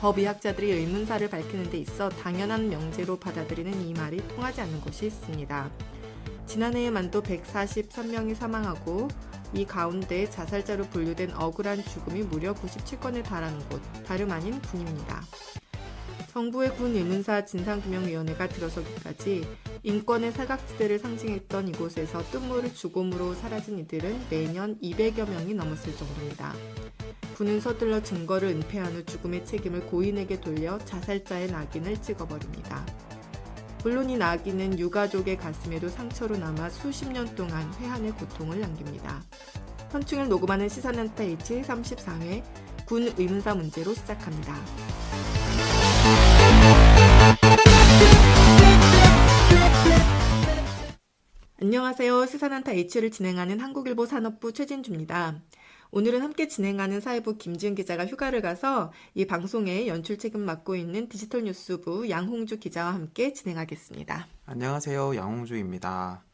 법의학자들이 의문사를 밝히는 데 있어 당연한 명제로 받아들이는 이 말이 통하지 않는 곳이 있습니다. 지난해에만도 143명이 사망하고 이 가운데 자살자로 분류된 억울한 죽음이 무려 97건에 달하는 곳, 다름 아닌 군입니다. 정부의 군 의문사 진상규명위원회가 들어서기까지 인권의 사각지대를 상징했던 이곳에서 뜬모를 죽음으로 사라진 이들은 매년 200여 명이 넘었을 정도입니다. 군은 서둘러 증거를 은폐한 후 죽음의 책임을 고인에게 돌려 자살자의 낙인을 찍어버립니다. 물론 이 낙인은 유가족의 가슴에도 상처로 남아 수십 년 동안 회한의 고통을 남깁니다. 현충일 녹음하는 시사난타 H 34회 군 의문사 문제로 시작합니다. 안녕하세요. 시사난타 H를 진행하는 한국일보 산업부 최진주입니다. 오늘은 함께 진행하는 사회부 김지은 기자가 휴가를 가서 이 방송에 연출 책임 맡고 있는 디지털뉴스부 양홍주 기자와 함께 진행하겠습니다. 안녕하세요. 양홍주입니다.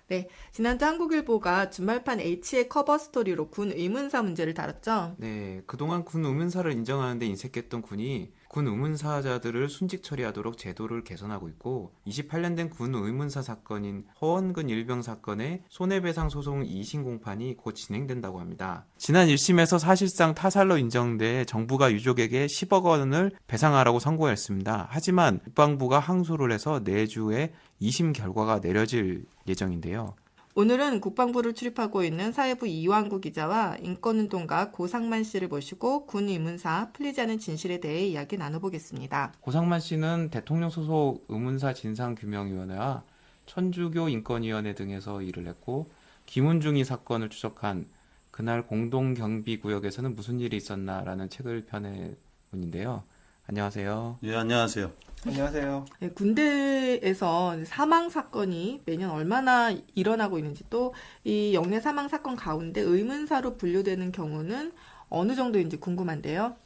네, 지난주 한국일보가 주말판 H의 커버 스토리로 군 의문사 문제를 다뤘죠? 네, 그동안 군 의문사를 인정하는 데 인색했던 군이 군 의문사자들을 순직 처리하도록 제도를 개선하고 있고 28년 된 군 의문사 사건인 허원근 일병 사건의 손해배상 소송 2심 공판이 곧 진행된다고 합니다. 지난 1심에서 사실상 타살로 인정돼 정부가 유족에게 10억 원을 배상하라고 선고했습니다. 하지만 국방부가 항소를 해서 내주에 2심 결과가 내려질 예정인데요. 오늘은 국방부를 출입하고 있는 사회부 이완구 기자와 인권운동가 고상만 씨를 모시고 군 의문사 풀리지 않은 진실에 대해 이야기 나눠보겠습니다. 고상만 씨는 대통령 소속 의문사 진상규명위원회와 천주교 인권위원회 등에서 일을 했고 김은중이 사건을 추적한 그날 공동경비구역에서는 무슨 일이 있었나라는 책을 펴낸 분인데요. 안녕하세요. 예, 안녕하세요. 안녕하세요. 네, 군대에서 사망 사건이 매년 얼마나 일어나고 있는지 또 이 영내 사망 사건 가운데 의문사로 분류되는 경우는 어느 정도인지 궁금한데요.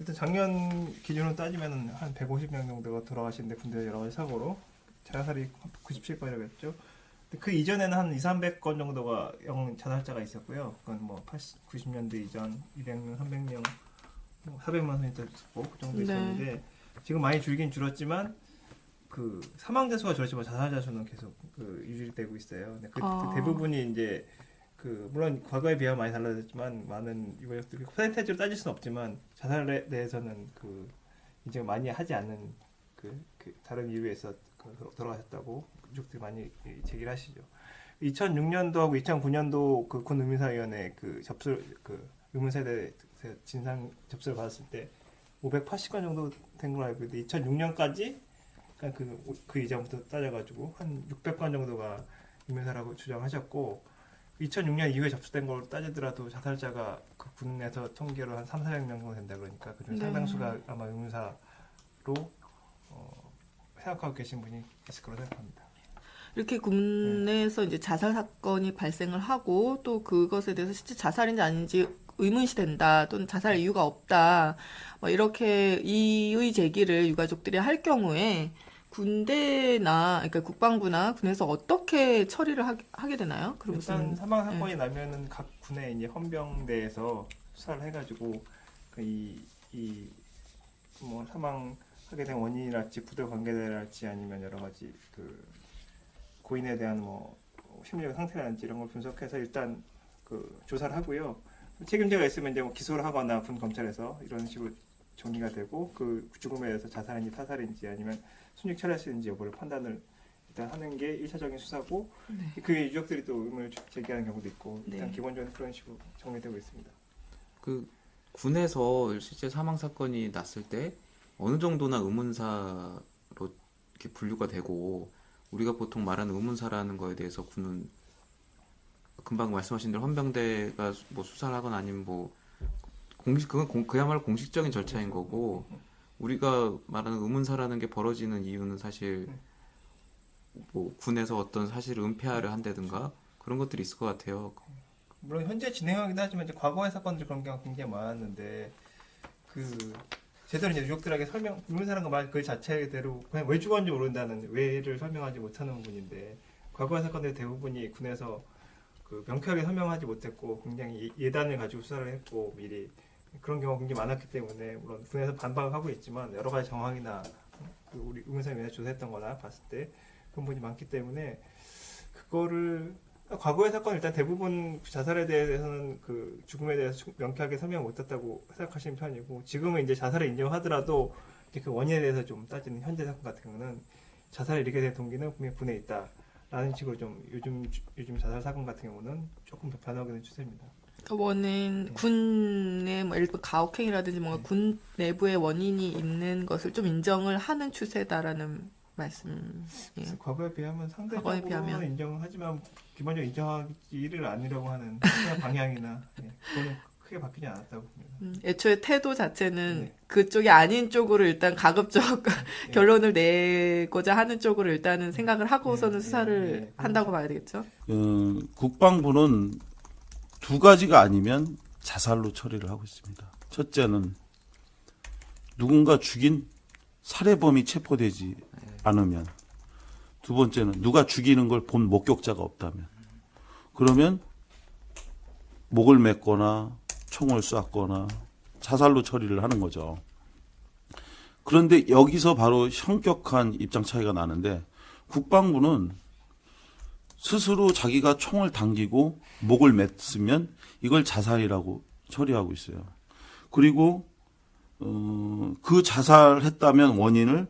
일단 작년 기준으로 따지면 한 150명 정도가 돌아가시는데 군대 여러 가지 사고로 자살이 97건이라고 그 이전에는 한 200~300건 정도가 자살자가 있었고요. 그건 뭐 90년대 이전 200명, 300명, 400만 선이 있었고 그 정도 있었는데 네. 지금 많이 줄긴 줄었지만 그 사망자 수가 줄었지만 자살자 수는 계속 유지되고 있어요. 근데 그 대부분이 이제 물론 과거에 비하면 많이 달라졌지만 많은 유가족들이 퍼센테이지로 따질 수는 없지만 자살에 대해서는 이제 많이 하지 않는 다른 이유에서 돌아가셨다고 유족들이 많이 제기를 하시죠. 2006년도하고 2009년도 군 의문사위원회 의문세대 진상 접수를 받았을 때 580건 정도 된 걸로 알고 있는데 2006년까지 그 이전부터 따져가지고 한 600건 정도가 의문사라고 주장하셨고 2006년 이후에 접수된 걸로 따지더라도 자살자가 그 군에서 통계로 한 300~400명 정도 된다 그러니까 그중 상당수가 아마 의문사로 생각하고 계신 분이 있을 거라고 생각합니다. 이렇게 군내에서 이제 자살 사건이 발생을 하고 또 그것에 대해서 실제 자살인지 아닌지 의문시 된다 또는 자살 이유가 없다 뭐 이렇게 이의 제기를 유가족들이 할 경우에 군대나 그러니까 국방부나 군에서 어떻게 처리를 하게 되나요? 일단 사망 사건이 나면은 각 군의 이제 헌병대에서 수사를 해가지고 뭐 사망하게 된 원인이랄지 부대 관계자랄지 아니면 여러 가지 고인에 대한 뭐 심리적 상태라든지 이런 걸 분석해서 일단 조사를 하고요. 책임자가 있으면 이제 뭐 기소를 하거나 군 검찰에서 이런 식으로 정리가 되고 그 죽음에 대해서 자살인지 타살인지 아니면 순직 처리할 수 있는지 여부를 판단을 일단 하는 게 1차적인 수사고 네. 그게 유족들이 또 의문을 제기하는 경우도 있고 일단 네. 기본적으로 그런 식으로 정리되고 있습니다. 그 군에서 실제 사망 사건이 났을 때 어느 정도나 의문사로 이렇게 분류가 되고 우리가 보통 말하는 의문사라는 거에 대해서 군은 금방 말씀하신 대로 헌병대가 뭐 수사를 하거나 아니면 뭐 그건 그야말로 공식적인 절차인 거고 우리가 말하는 의문사라는 게 벌어지는 이유는 사실 뭐 군에서 어떤 사실을 은폐하려 한다든가 그런 것들이 있을 것 같아요. 물론 현재 진행하긴 하지만 이제 과거의 사건들 그런 경우가 굉장히 많았는데 제대로 이제 유족들에게 의문사라는 말 그 자체대로 그냥 왜 죽었는지 모른다는 왜를 설명하지 못하는 부분인데 과거의 사건들 대부분이 군에서 명쾌하게 설명하지 못했고 굉장히 예단을 가지고 수사를 했고 미리 그런 경우가 굉장히 많았기 때문에 물론 군에서 반박을 하고 있지만 여러 가지 정황이나 그 우리 의문사위원회 조사했던-거나 봤을 때 그런 부분이 많기 때문에 그거를 과거의 사건 일단 대부분 자살에 대해서는 그 죽음에 대해서 명쾌하게 설명 못했다고 생각하시는 편이고 지금은 이제 자살을 인정하더라도 이제 그 원인에 대해서 좀 따지는 현재 사건 같은 경우는 자살을 일으키게 된 동기는 분명히 군에 있다라는 식으로 좀 요즘 자살 사건 같은 경우는 조금 더 변하게 된 추세입니다. 그 원인 군의 뭐 예를 들어 가혹행위라든지 뭔가 군 내부에 원인이 있는 것을 좀 인정을 하는 추세다라는 말씀이에요. 그래서 과거에 비하면 과거에 상대적으로 비하면. 인정하지만 기본적으로 인정하기를 아니라고 하는 그냥 방향이나 그거는 크게 바뀌지 않았다고 봅니다. 애초에 태도 자체는 네. 그쪽이 아닌 쪽으로 일단 가급적 네. 결론을 내고자 하는 쪽으로 일단은 생각을 하고서는 네, 수사를 네, 네. 한다고 봐야 되겠죠. 국방부는 두 가지가 아니면 자살로 처리를 하고 있습니다. 첫째는 누군가 죽인 살해범이 체포되지 않으면, 두 번째는 누가 죽이는 걸 본 목격자가 없다면, 그러면 목을 맸거나 총을 쐈거나 자살로 처리를 하는 거죠. 그런데 여기서 바로 현격한 입장 차이가 나는데, 국방부는 스스로 자기가 총을 당기고 목을 맸으면 이걸 자살이라고 처리하고 있어요. 그리고 그 자살했다면 원인을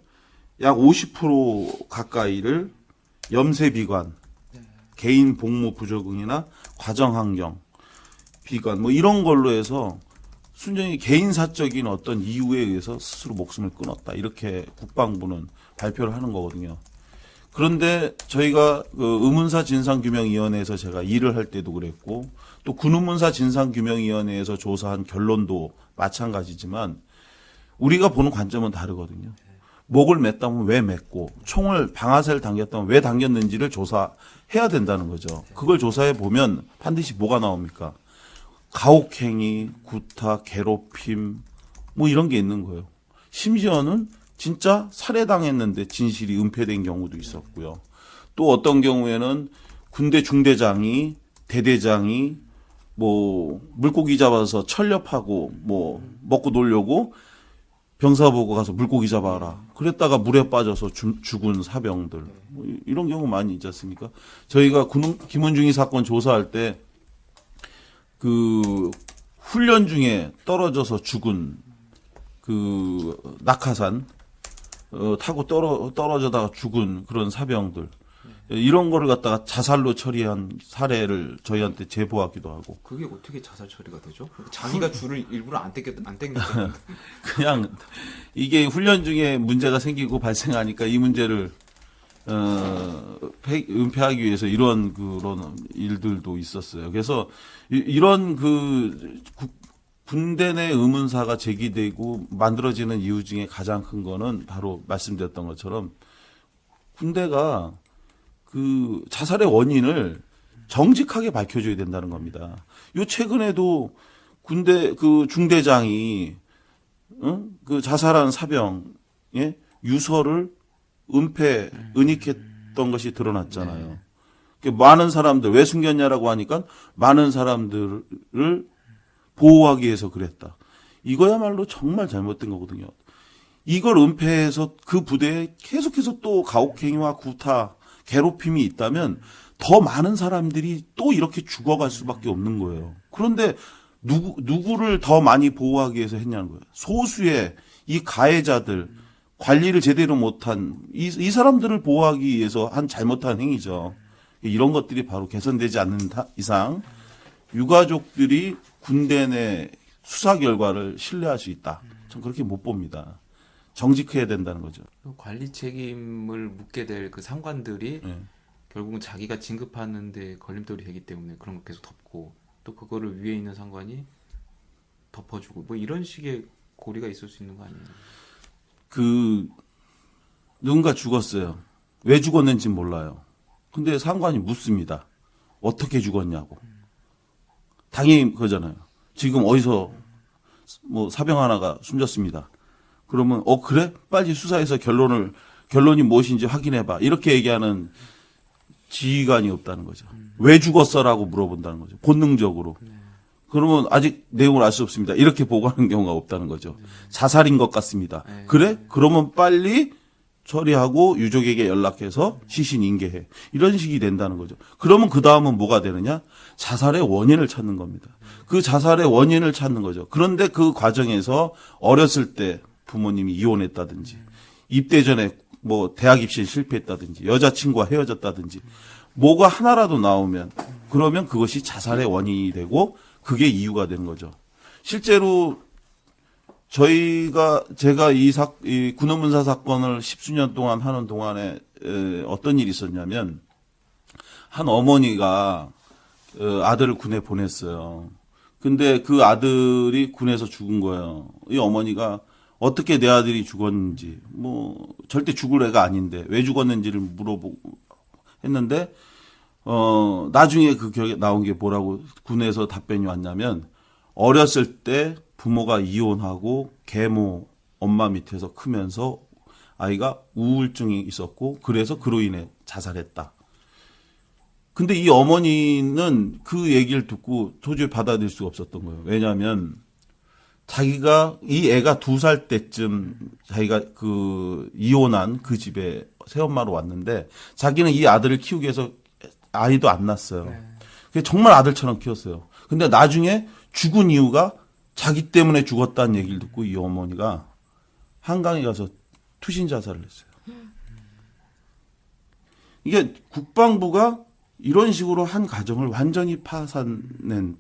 약 50% 가까이를 염세비관, 개인 복무 부적응이나 과정환경, 비관 뭐 이런 걸로 해서 순전히 개인사적인 어떤 이유에 의해서 스스로 목숨을 끊었다. 이렇게 국방부는 발표를 하는 거거든요. 그런데 저희가 그 의문사 진상규명위원회에서 제가 일을 할 때도 그랬고 또 군의문사 진상규명위원회에서 조사한 결론도 마찬가지지만 우리가 보는 관점은 다르거든요. 목을 맸다면 왜 맸고 총을 방아쇠를 당겼다면 왜 당겼는지를 조사해야 된다는 거죠. 그걸 조사해 보면 반드시 뭐가 나옵니까? 가혹행위, 구타, 괴롭힘 뭐 이런 게 있는 거예요. 심지어는 진짜 살해당했는데 진실이 은폐된 경우도 있었고요. 또 어떤 경우에는 군대 중대장이 대대장이 뭐 물고기 잡아서 철렵하고 뭐 먹고 놀려고 병사 보고 가서 물고기 잡아라. 그랬다가 물에 빠져서 죽은 사병들 뭐 이런 경우 많이 있지 않습니까? 저희가 김은중이 사건 조사할 때 그 훈련 중에 떨어져서 죽은 그 낙하산 타고 떨어져다가 죽은 그런 사병들 이런 거를 갖다가 자살로 처리한 사례를 저희한테 제보하기도 하고. 그게 어떻게 자살 처리가 되죠? 자기가 줄을 일부러 안 땡겼다는 그냥 이게 훈련 중에 문제가 생기고 발생하니까 이 문제를 은폐하기 위해서 이런 그런 일들도 있었어요. 그래서 이런 그 군대 내 의문사가 제기되고 만들어지는 이유 중에 가장 큰 거는 바로 말씀드렸던 것처럼 군대가 그 자살의 원인을 정직하게 밝혀줘야 된다는 겁니다. 요 최근에도 군대 그 중대장이 그 자살한 사병의 유서를 은닉했던 것이 드러났잖아요. 많은 사람들 왜 숨겼냐라고 하니까 많은 사람들을 보호하기 위해서 그랬다. 이거야말로 정말 잘못된 거거든요. 이걸 은폐해서 그 부대에 계속해서 또 가혹행위와 구타, 괴롭힘이 있다면 더 많은 사람들이 또 이렇게 죽어갈 수밖에 없는 거예요. 그런데 누구를 더 많이 보호하기 위해서 했냐는 거예요. 소수의 이 가해자들, 관리를 제대로 못한 이 사람들을 보호하기 위해서 한 잘못한 행위죠. 이런 것들이 바로 개선되지 않는 이상 유가족들이 군대 내 수사 결과를 신뢰할 수 있다. 전 그렇게 못 봅니다. 정직해야 된다는 거죠. 관리 책임을 묻게 될 그 상관들이 결국은 자기가 진급하는데 걸림돌이 되기 때문에 그런 거 계속 덮고 또 그거를 위에 있는 상관이 덮어주고 뭐 이런 식의 고리가 있을 수 있는 거 아니에요? 누군가 죽었어요. 왜 죽었는지 몰라요. 근데 상관이 묻습니다. 어떻게 죽었냐고. 당연히 그거잖아요. 지금 어디서 뭐 사병 하나가 숨졌습니다. 그러면 그래? 빨리 수사해서 결론이 무엇인지 확인해봐. 이렇게 얘기하는 지휘관이 없다는 거죠. 왜 죽었어라고 물어본다는 거죠. 본능적으로. 그러면 아직 내용을 알 수 없습니다. 이렇게 보고하는 경우가 없다는 거죠. 자살인 것 같습니다. 네. 그래? 그러면 빨리 처리하고 유족에게 연락해서 시신 인계해. 이런 식이 된다는 거죠. 그러면 그 다음은 뭐가 되느냐? 자살의 원인을 찾는 겁니다. 그 자살의 원인을 찾는 거죠. 그런데 그 과정에서 어렸을 때 부모님이 이혼했다든지, 입대 전에 뭐 대학 입시에 실패했다든지, 여자친구와 헤어졌다든지, 뭐가 하나라도 나오면, 그러면 그것이 자살의 원인이 되고, 그게 이유가 되는 거죠. 실제로 제가 이 군의문사 사건을 10수년 동안 하는 동안에 어떤 일이 있었냐면, 한 어머니가 아들을 군에 보냈어요. 근데 그 아들이 군에서 죽은 거예요. 이 어머니가 어떻게 내 아들이 죽었는지, 뭐 절대 죽을 애가 아닌데 왜 죽었는지를 물어보고 했는데, 나중에 그 기억에 나온 게 뭐라고 군에서 답변이 왔냐면, 어렸을 때 부모가 이혼하고 계모 엄마 밑에서 크면서 아이가 우울증이 있었고, 그래서 그로 인해 자살했다. 근데 이 어머니는 그 얘기를 듣고 도저히 받아들일 수가 없었던 거예요. 왜냐하면 자기가 이 애가 2살 때쯤 자기가 그 이혼한 그 집에 새엄마로 왔는데, 자기는 이 아들을 키우기 위해서 아이도 안 낳았어요. 그게 정말 아들처럼 키웠어요. 근데 나중에 죽은 이유가 자기 때문에 죽었다는 얘기를 듣고 이 어머니가 한강에 가서 투신 자살을 했어요. 이게 국방부가 이런 식으로 한 가정을 완전히 파탄낸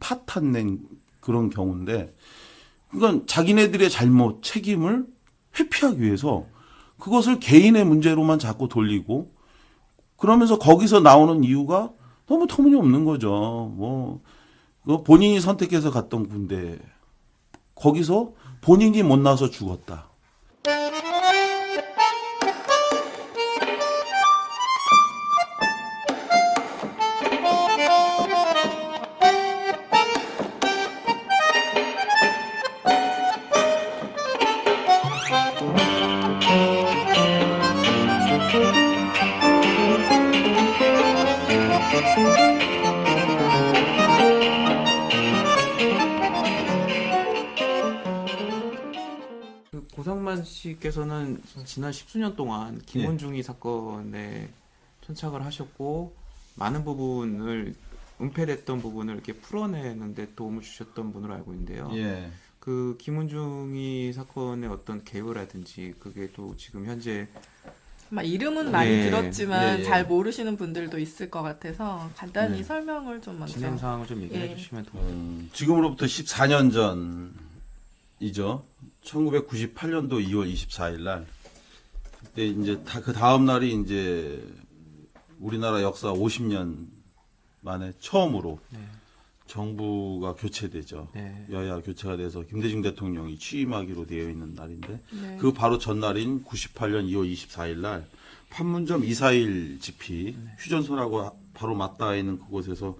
그런 경우인데, 그건 자기네들의 잘못, 책임을 회피하기 위해서 그것을 개인의 문제로만 자꾸 돌리고, 그러면서 거기서 나오는 이유가 너무 터무니없는 거죠. 뭐 본인이 선택해서 갔던 군대, 거기서 본인이 못 나서 죽었다. 그 고상만 씨께서는 지난 10수년 동안 김원중이 사건에 천착을 하셨고, 많은 부분을 은폐됐던 부분을 이렇게 풀어내는데 도움을 주셨던 분으로 알고 있는데요. 예. 그 김은중이 사건의 어떤 개요라든지 그게 또 지금 현재 아마 이름은 많이 예, 들었지만 예, 예. 잘 모르시는 분들도 있을 것 같아서 간단히 네. 설명을 좀 먼저. 진행 상황을 좀 얘기해 예. 주시면 도움이 지금으로부터 14년 전이죠. 1998년도 2월 24일 날. 그때 이제 그 다음 날이 이제 우리나라 역사 50년 만에 처음으로 네. 정부가 교체되죠. 네. 여야 교체가 돼서 김대중 대통령이 취임하기로 되어 있는 날인데, 네. 그 바로 전날인 98년 2월 24일 날 판문점 2.4.1 집회, 휴전선하고 바로 맞닿아 있는 그곳에서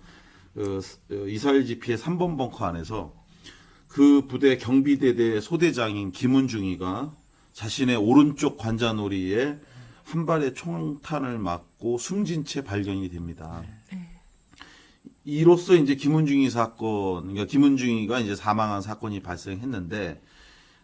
2.4.1 집회의 3번 벙커 안에서 그 부대 경비대대 소대장인 김은중이가 자신의 오른쪽 관자놀이에 한 발의 총탄을 맞고 숨진 채 발견이 됩니다. 이로써 이제 김은중이 사건, 그러니까 김은중이가 이제 사망한 사건이 발생했는데,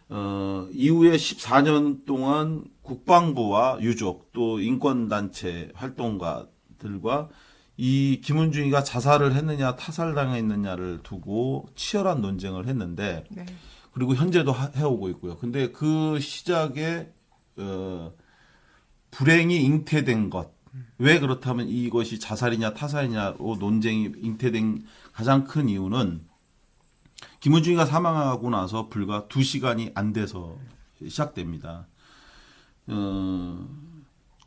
이후에 14년 동안 국방부와 유족 또 인권단체 활동가들과 이 김은중이가 자살을 했느냐 타살당했느냐를 두고 치열한 논쟁을 했는데, 네. 그리고 현재도 해오고 있고요. 근데 그 시작에 불행이 잉태된 것, 왜 그렇다면 이것이 자살이냐 타살이냐로 논쟁이 잉태된 가장 큰 이유는 김은중이가 사망하고 나서 불과 2시간이 안 돼서 시작됩니다.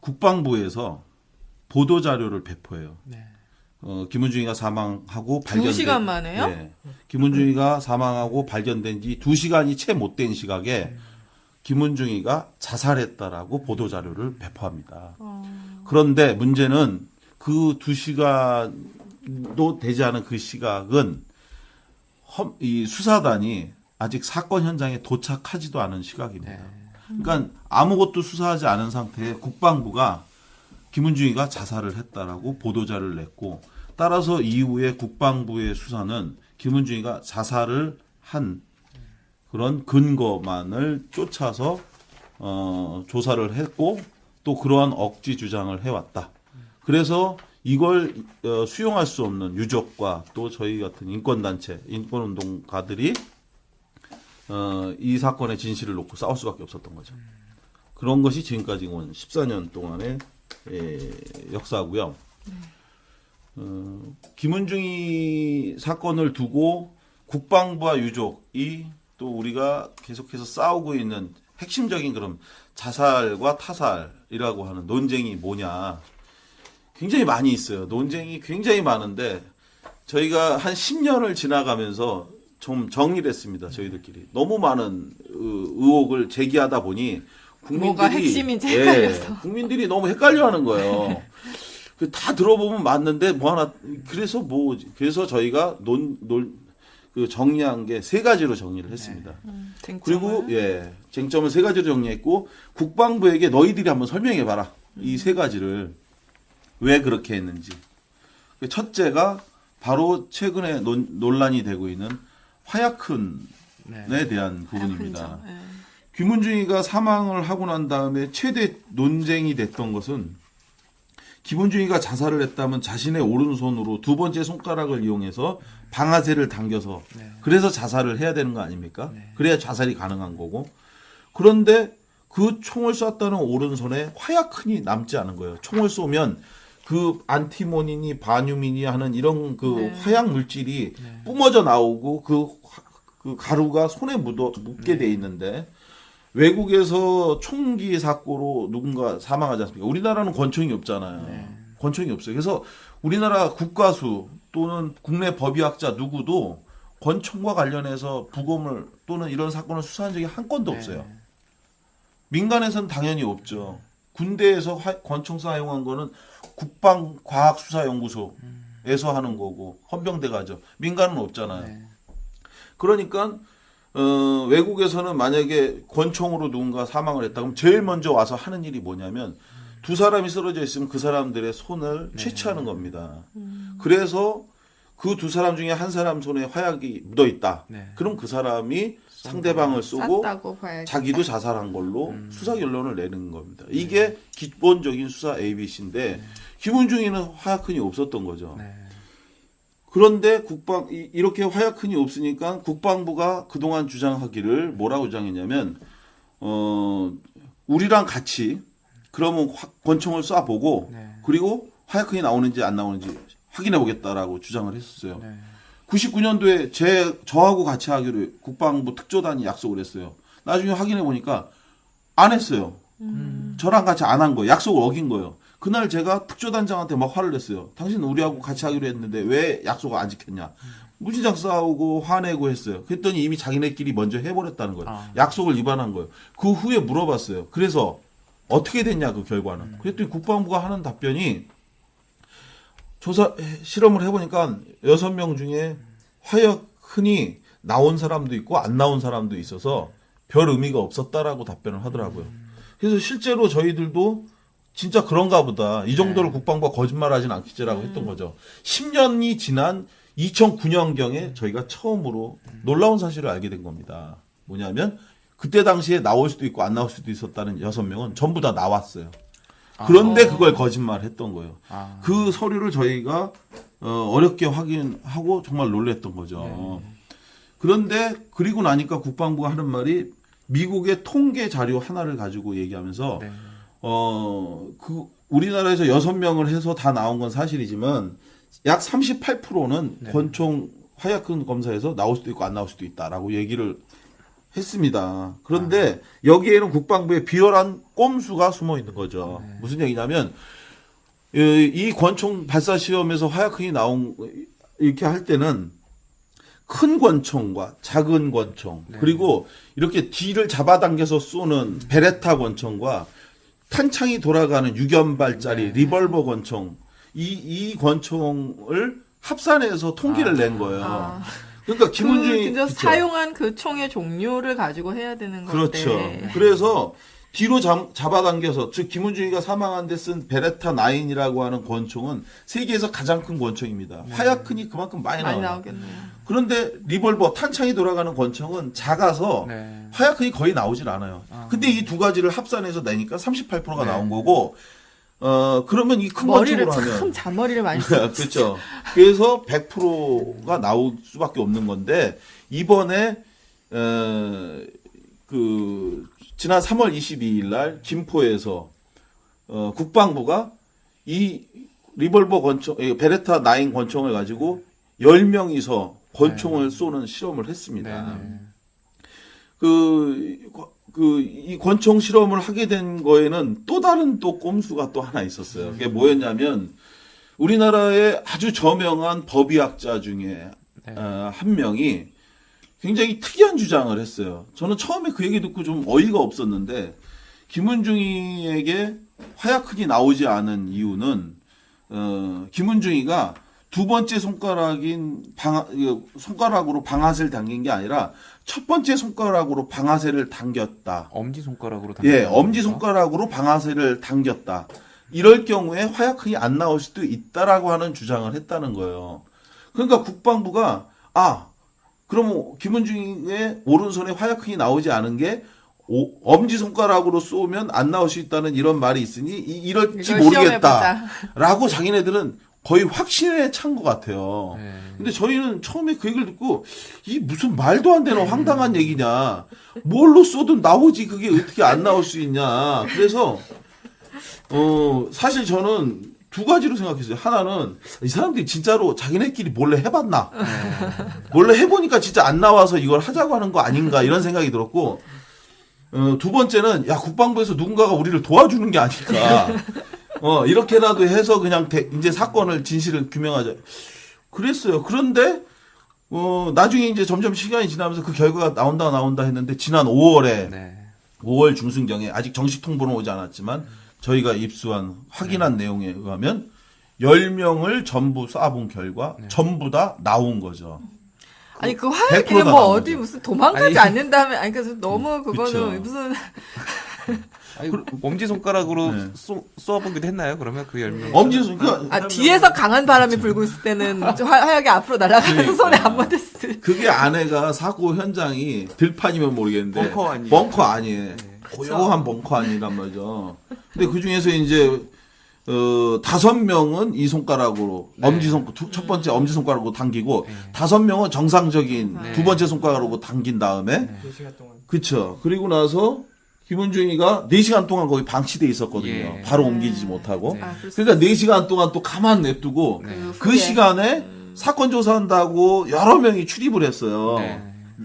국방부에서 보도 자료를 배포해요. 네. 김은중이가 사망하고 발견된 2시간 만에요? 네. 김은중이가 사망하고 발견된 지 2시간이 채 못 된 시각에 김은중이가 자살했다라고 보도 자료를 배포합니다. 그런데 문제는 그 2시간도 되지 않은 그 시각은 이 수사단이 아직 사건 현장에 도착하지도 않은 시각입니다. 네. 그러니까 아무것도 수사하지 않은 상태에 국방부가 김은중이가 자살을 했다라고 보도자를 냈고, 따라서 이후에 국방부의 수사는 김은중이가 자살을 한 그런 근거만을 쫓아서 조사를 했고 또 그러한 억지 주장을 해왔다. 그래서 이걸 수용할 수 없는 유족과 또 저희 같은 인권단체, 인권운동가들이 이 사건의 진실을 놓고 싸울 수밖에 없었던 거죠. 그런 것이 지금까지 온 14년 동안의 역사고요. 김은중이 사건을 두고 국방부와 유족이 또 우리가 계속해서 싸우고 있는 핵심적인 그런 자살과 타살이라고 하는 논쟁이 뭐냐. 굉장히 많이 있어요. 논쟁이 굉장히 많은데 저희가 한 10년을 지나가면서 좀 정리를 했습니다. 저희들끼리. 너무 많은 의혹을 제기하다 보니 국민들이 뭐가 핵심인지 헷갈려서. 국민들이 너무 헷갈려하는 거예요. 다 들어보면 맞는데 뭐 하나 그래서 저희가 그 정리한 게 세 가지로 정리를 했습니다. 그리고 쟁점을 세 가지로 정리했고 국방부에게 너희들이 한번 설명해 봐라. 이 세 가지를 왜 그렇게 했는지. 첫째가 바로 최근에 논란이 되고 있는 화약흔에 대한 부분입니다. 김은중이가 사망을 하고 난 다음에 최대 논쟁이 됐던 것은 김은중이가 자살을 했다면 자신의 오른손으로 두 번째 손가락을 이용해서 방아쇠를 당겨서 그래서 자살을 해야 되는 거 아닙니까? 그래야 자살이 가능한 거고. 그런데 그 총을 쐈다는 오른손에 화약흔이 남지 않은 거예요. 총을 쏘면 그 안티모니니 바뮌이니 하는 이런 그 화약 물질이 뿜어져 나오고 그 가루가 손에 묻게 돼 있는데 외국에서 총기 사고로 누군가 사망하지 않습니까? 우리나라는 권총이 없잖아요. 권총이 없어요. 그래서 우리나라 국가수 또는 국내 법의학자 누구도 권총과 관련해서 부검을 또는 이런 사건을 수사한 적이 한 건도 없어요. 민간에서는 당연히 없죠. 군대에서 권총 사용한 거는 국방과학수사연구소에서 하는 거고 헌병대가 하죠. 민간은 없잖아요. 그러니까 외국에서는 만약에 권총으로 누군가 사망을 했다 그러면 제일 먼저 와서 하는 일이 뭐냐면 두 사람이 쓰러져 있으면 그 사람들의 손을 채취하는 겁니다. 그래서 그 두 사람 중에 한 사람 손에 화약이 묻어 있다. 그럼 그 사람이 상대방을 쏘고 자기도 자살한 걸로 수사 결론을 내는 겁니다. 이게 기본적인 수사 ABC인데 김은중이는 화약흔이 없었던 거죠. 그런데 이렇게 화약흔이 없으니까 국방부가 그동안 주장하기를 뭐라고 주장했냐면 우리랑 같이 그러면 권총을 쏴보고 그리고 화약흔이 나오는지 안 나오는지 확인해 보겠다라고 주장을 했었어요. 99년도에 저하고 같이 하기로 국방부 특조단이 약속을 했어요. 나중에 확인해 보니까 안 했어요. 저랑 같이 안 한 거예요. 약속을 어긴 거예요. 그날 제가 특조단장한테 막 화를 냈어요. 당신 우리하고 같이 하기로 했는데 왜 약속을 안 지켰냐. 무진장 싸우고 화내고 했어요. 그랬더니 이미 자기네끼리 먼저 해버렸다는 거예요. 약속을 위반한 거예요. 그 후에 물어봤어요. 그래서 어떻게 됐냐 그 결과는. 그랬더니 국방부가 하는 답변이 실험을 해보니까 6명 중에 화약흔이 나온 사람도 있고 안 나온 사람도 있어서 별 의미가 없었다라고 답변을 하더라고요. 그래서 실제로 저희들도 진짜 그런가 보다. 이 정도로 국방부가 거짓말하진 않겠지라고 했던 거죠. 10년이 지난 2009년경에 저희가 처음으로 놀라운 사실을 알게 된 겁니다. 뭐냐면 그때 당시에 나올 수도 있고 안 나올 수도 있었다는 6명은 전부 다 나왔어요. 그런데 그걸 거짓말했던 거예요. 그 서류를 저희가 어렵게 확인하고 정말 놀랬던 거죠. 그런데 그리고 나니까 국방부가 하는 말이 미국의 통계 자료 하나를 가지고 얘기하면서 우리나라에서 6명을 해서 다 나온 건 사실이지만 약 38%는 권총 화약흔 검사에서 나올 수도 있고 안 나올 수도 있다라고 얘기를 했습니다. 그런데 여기에는 국방부의 비열한 꼼수가 숨어 있는 거죠. 무슨 얘기냐면 이 권총 발사 시험에서 화약흔이 이렇게 할 때는 큰 권총과 작은 권총 그리고 이렇게 뒤를 잡아당겨서 쏘는 베레타 권총과 탄창이 돌아가는 6연발짜리 리벌버 권총 이 권총을 합산해서 통계를 낸 거예요. 그러니까 김은중이 사용한 그 총의 종류를 가지고 해야 되는 건데. 그렇죠. 그래서 뒤로 잡아당겨서 즉 김은중이가 사망한 데 쓴 베레타 9이라고 하는 권총은 세계에서 가장 큰 권총입니다. 화약흔이 그만큼 많이 많이 나와요. 나오겠네요. 그런데 리볼버 탄창이 돌아가는 권총은 작아서 네. 화약흔이 거의 나오질 않아요. 근데 이 두 가지를 합산해서 내니까 38%가 나온 거고 그러면 이 큰 머리를 권총으로 참 하면 잔머리를 많이 쓰. 그렇죠. 그래서 100%가 나올 수밖에 없는 건데 이번에 지난 3월 22일 날 김포에서 국방부가 이 리볼버 권총 베레타 9 권총을 가지고 10명이서 권총을 쏘는 실험을 했습니다. 이 권총 실험을 하게 된 거에는 또 다른 또 꼼수가 또 하나 있었어요. 그게 뭐였냐면 우리나라의 아주 저명한 법의학자 중에 한 명이 굉장히 특이한 주장을 했어요. 저는 처음에 그 얘기 듣고 좀 어이가 없었는데 김은중이에게 화약흔이 나오지 않은 이유는 김은중이가 두 번째 손가락으로 방아쇠를 당긴 게 아니라 첫 번째 손가락으로 방아쇠를 당겼다. 엄지손가락으로 예, 엄지손가락으로 방아쇠를 당겼다. 이럴 경우에 화약흔이 안 나올 수도 있다라고 하는 주장을 했다는 거예요. 그러니까 국방부가 그럼 김은중의 오른손에 화약흔이 나오지 않은 게 엄지손가락으로 쏘면 안 나올 수 있다는 이런 말이 있으니 이럴지 모르겠다라고 자기네들은 거의 확신에 찬 것 같아요. 근데 저희는 처음에 그 얘기를 듣고 이 무슨 말도 안 되는 황당한 얘기냐. 뭘로 쏘든 나오지 그게 어떻게 안 나올 수 있냐. 그래서 사실 저는 두 가지로 생각했어요. 하나는 이 사람들이 진짜로 자기네끼리 몰래 해봤나. 몰래 해보니까 진짜 안 나와서 이걸 하자고 하는 거 아닌가 이런 생각이 들었고 두 번째는 국방부에서 누군가가 우리를 도와주는 게 아닐까. 이렇게라도 해서 그냥 이제 사건을 진실을 규명하자. 그랬어요. 그런데 나중에 이제 점점 시간이 지나면서 그 결과가 나온다 했는데 지난 5월에 5월 중순경에 아직 정식 통보는 오지 않았지만 저희가 입수한 확인한 내용에 의하면 10명을 전부 쏴본 결과 전부 다 나온 거죠. 아니 그 화약이 100% 다 뭐 나온 어디 거죠. 무슨 도망가지 않는다면 그래서 너무 그거는 그쵸. 무슨 엄지손가락으로 네. 쏘아보기도 했나요? 그러면 그 10명. 엄지손가락 뒤에서 강한 바람이 불고 있을 때는 화약이 앞으로 날아가서 손에 안 맞았을 때. 그게 아내가 사고 현장이 들판이면 모르겠는데 벙커 아니에요. 아니에요. 고요한 벙커 아니란 말이죠. 근데 그 중에서 이제 5명은 이 손가락으로 첫 번째 엄지손가락으로 당기고 5명은 정상적인 두 번째 손가락으로 당긴 다음에 4시간 동안. 그쵸. 그리고 나서 김은중이가 4시간 동안 거기 방치돼 있었거든요. 예. 바로 옮기지 못하고. 그럴 수 그러니까 4시간 동안 또 가만 냅두고 그 후에. 시간에 사건 조사한다고 여러 명이 출입을 했어요.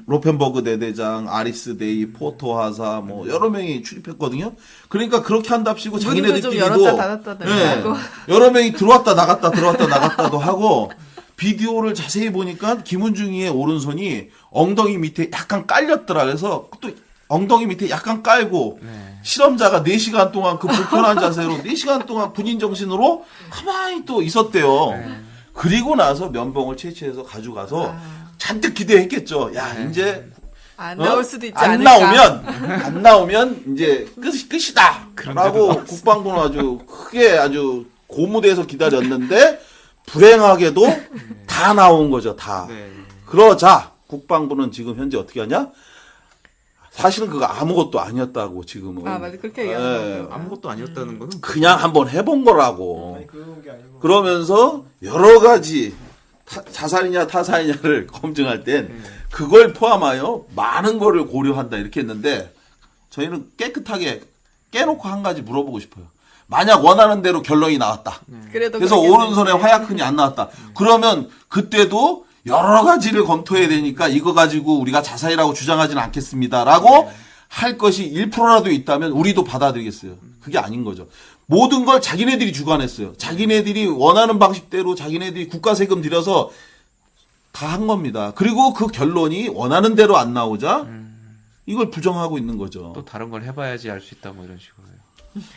로펜버그 대대장, 아리스 데이, 포토 하사, 뭐 여러 명이 출입했거든요. 그러니까 그렇게 한답시고 문도 좀 자기네들끼리도 열었다 닫았다 하고. 여러 명이 들어왔다 나갔다도 하고 비디오를 자세히 보니까 김은중이의 오른손이 엉덩이 밑에 약간 깔렸더라. 그래서 또 엉덩이 밑에 약간 깔고 실험자가 4시간 동안 그 불편한 자세로 4시간 동안 군인 정신으로 가만히 또 있었대요. 그리고 나서 면봉을 채취해서 가져가서 잔뜩 기대했겠죠. 야, 이제 안 나올 수도 있지 안 않을까. 안 나오면 이제 끝이다. 라고 국방부는 아주 크게 아주 고무대에서 기다렸는데 불행하게도 다 나온 거죠. 다. 그러자 국방부는 지금 현재 어떻게 하냐? 사실은 그거 아무것도 아니었다고 지금은. 맞아. 그렇게 얘기하는 거. 아무것도 아니었다는 거는 그냥 한번 해본 거라고. 아니 그런 게 아니고. 그러면서 여러 가지 자살이냐 타살이냐를 검증할 땐 그걸 포함하여 많은 거를 고려한다 이렇게 했는데 저희는 깨끗하게 깨놓고 한 가지 물어보고 싶어요. 만약 원하는 대로 결론이 나왔다. 그래서 그래서 오른손에 화약흔이 안 나왔다. 그러면 그때도 여러 가지를 검토해야 되니까 이거 가지고 우리가 자살이라고 주장하지는 않겠습니다라고 할 것이 1%라도 있다면 우리도 받아들이겠어요. 그게 아닌 거죠. 모든 걸 자기네들이 주관했어요. 자기네들이 원하는 방식대로 자기네들이 국가 세금 들여서 다 한 겁니다. 그리고 그 결론이 원하는 대로 안 나오자 이걸 부정하고 있는 거죠. 또 다른 걸 해봐야지 알 수 있다 뭐 이런 식으로요.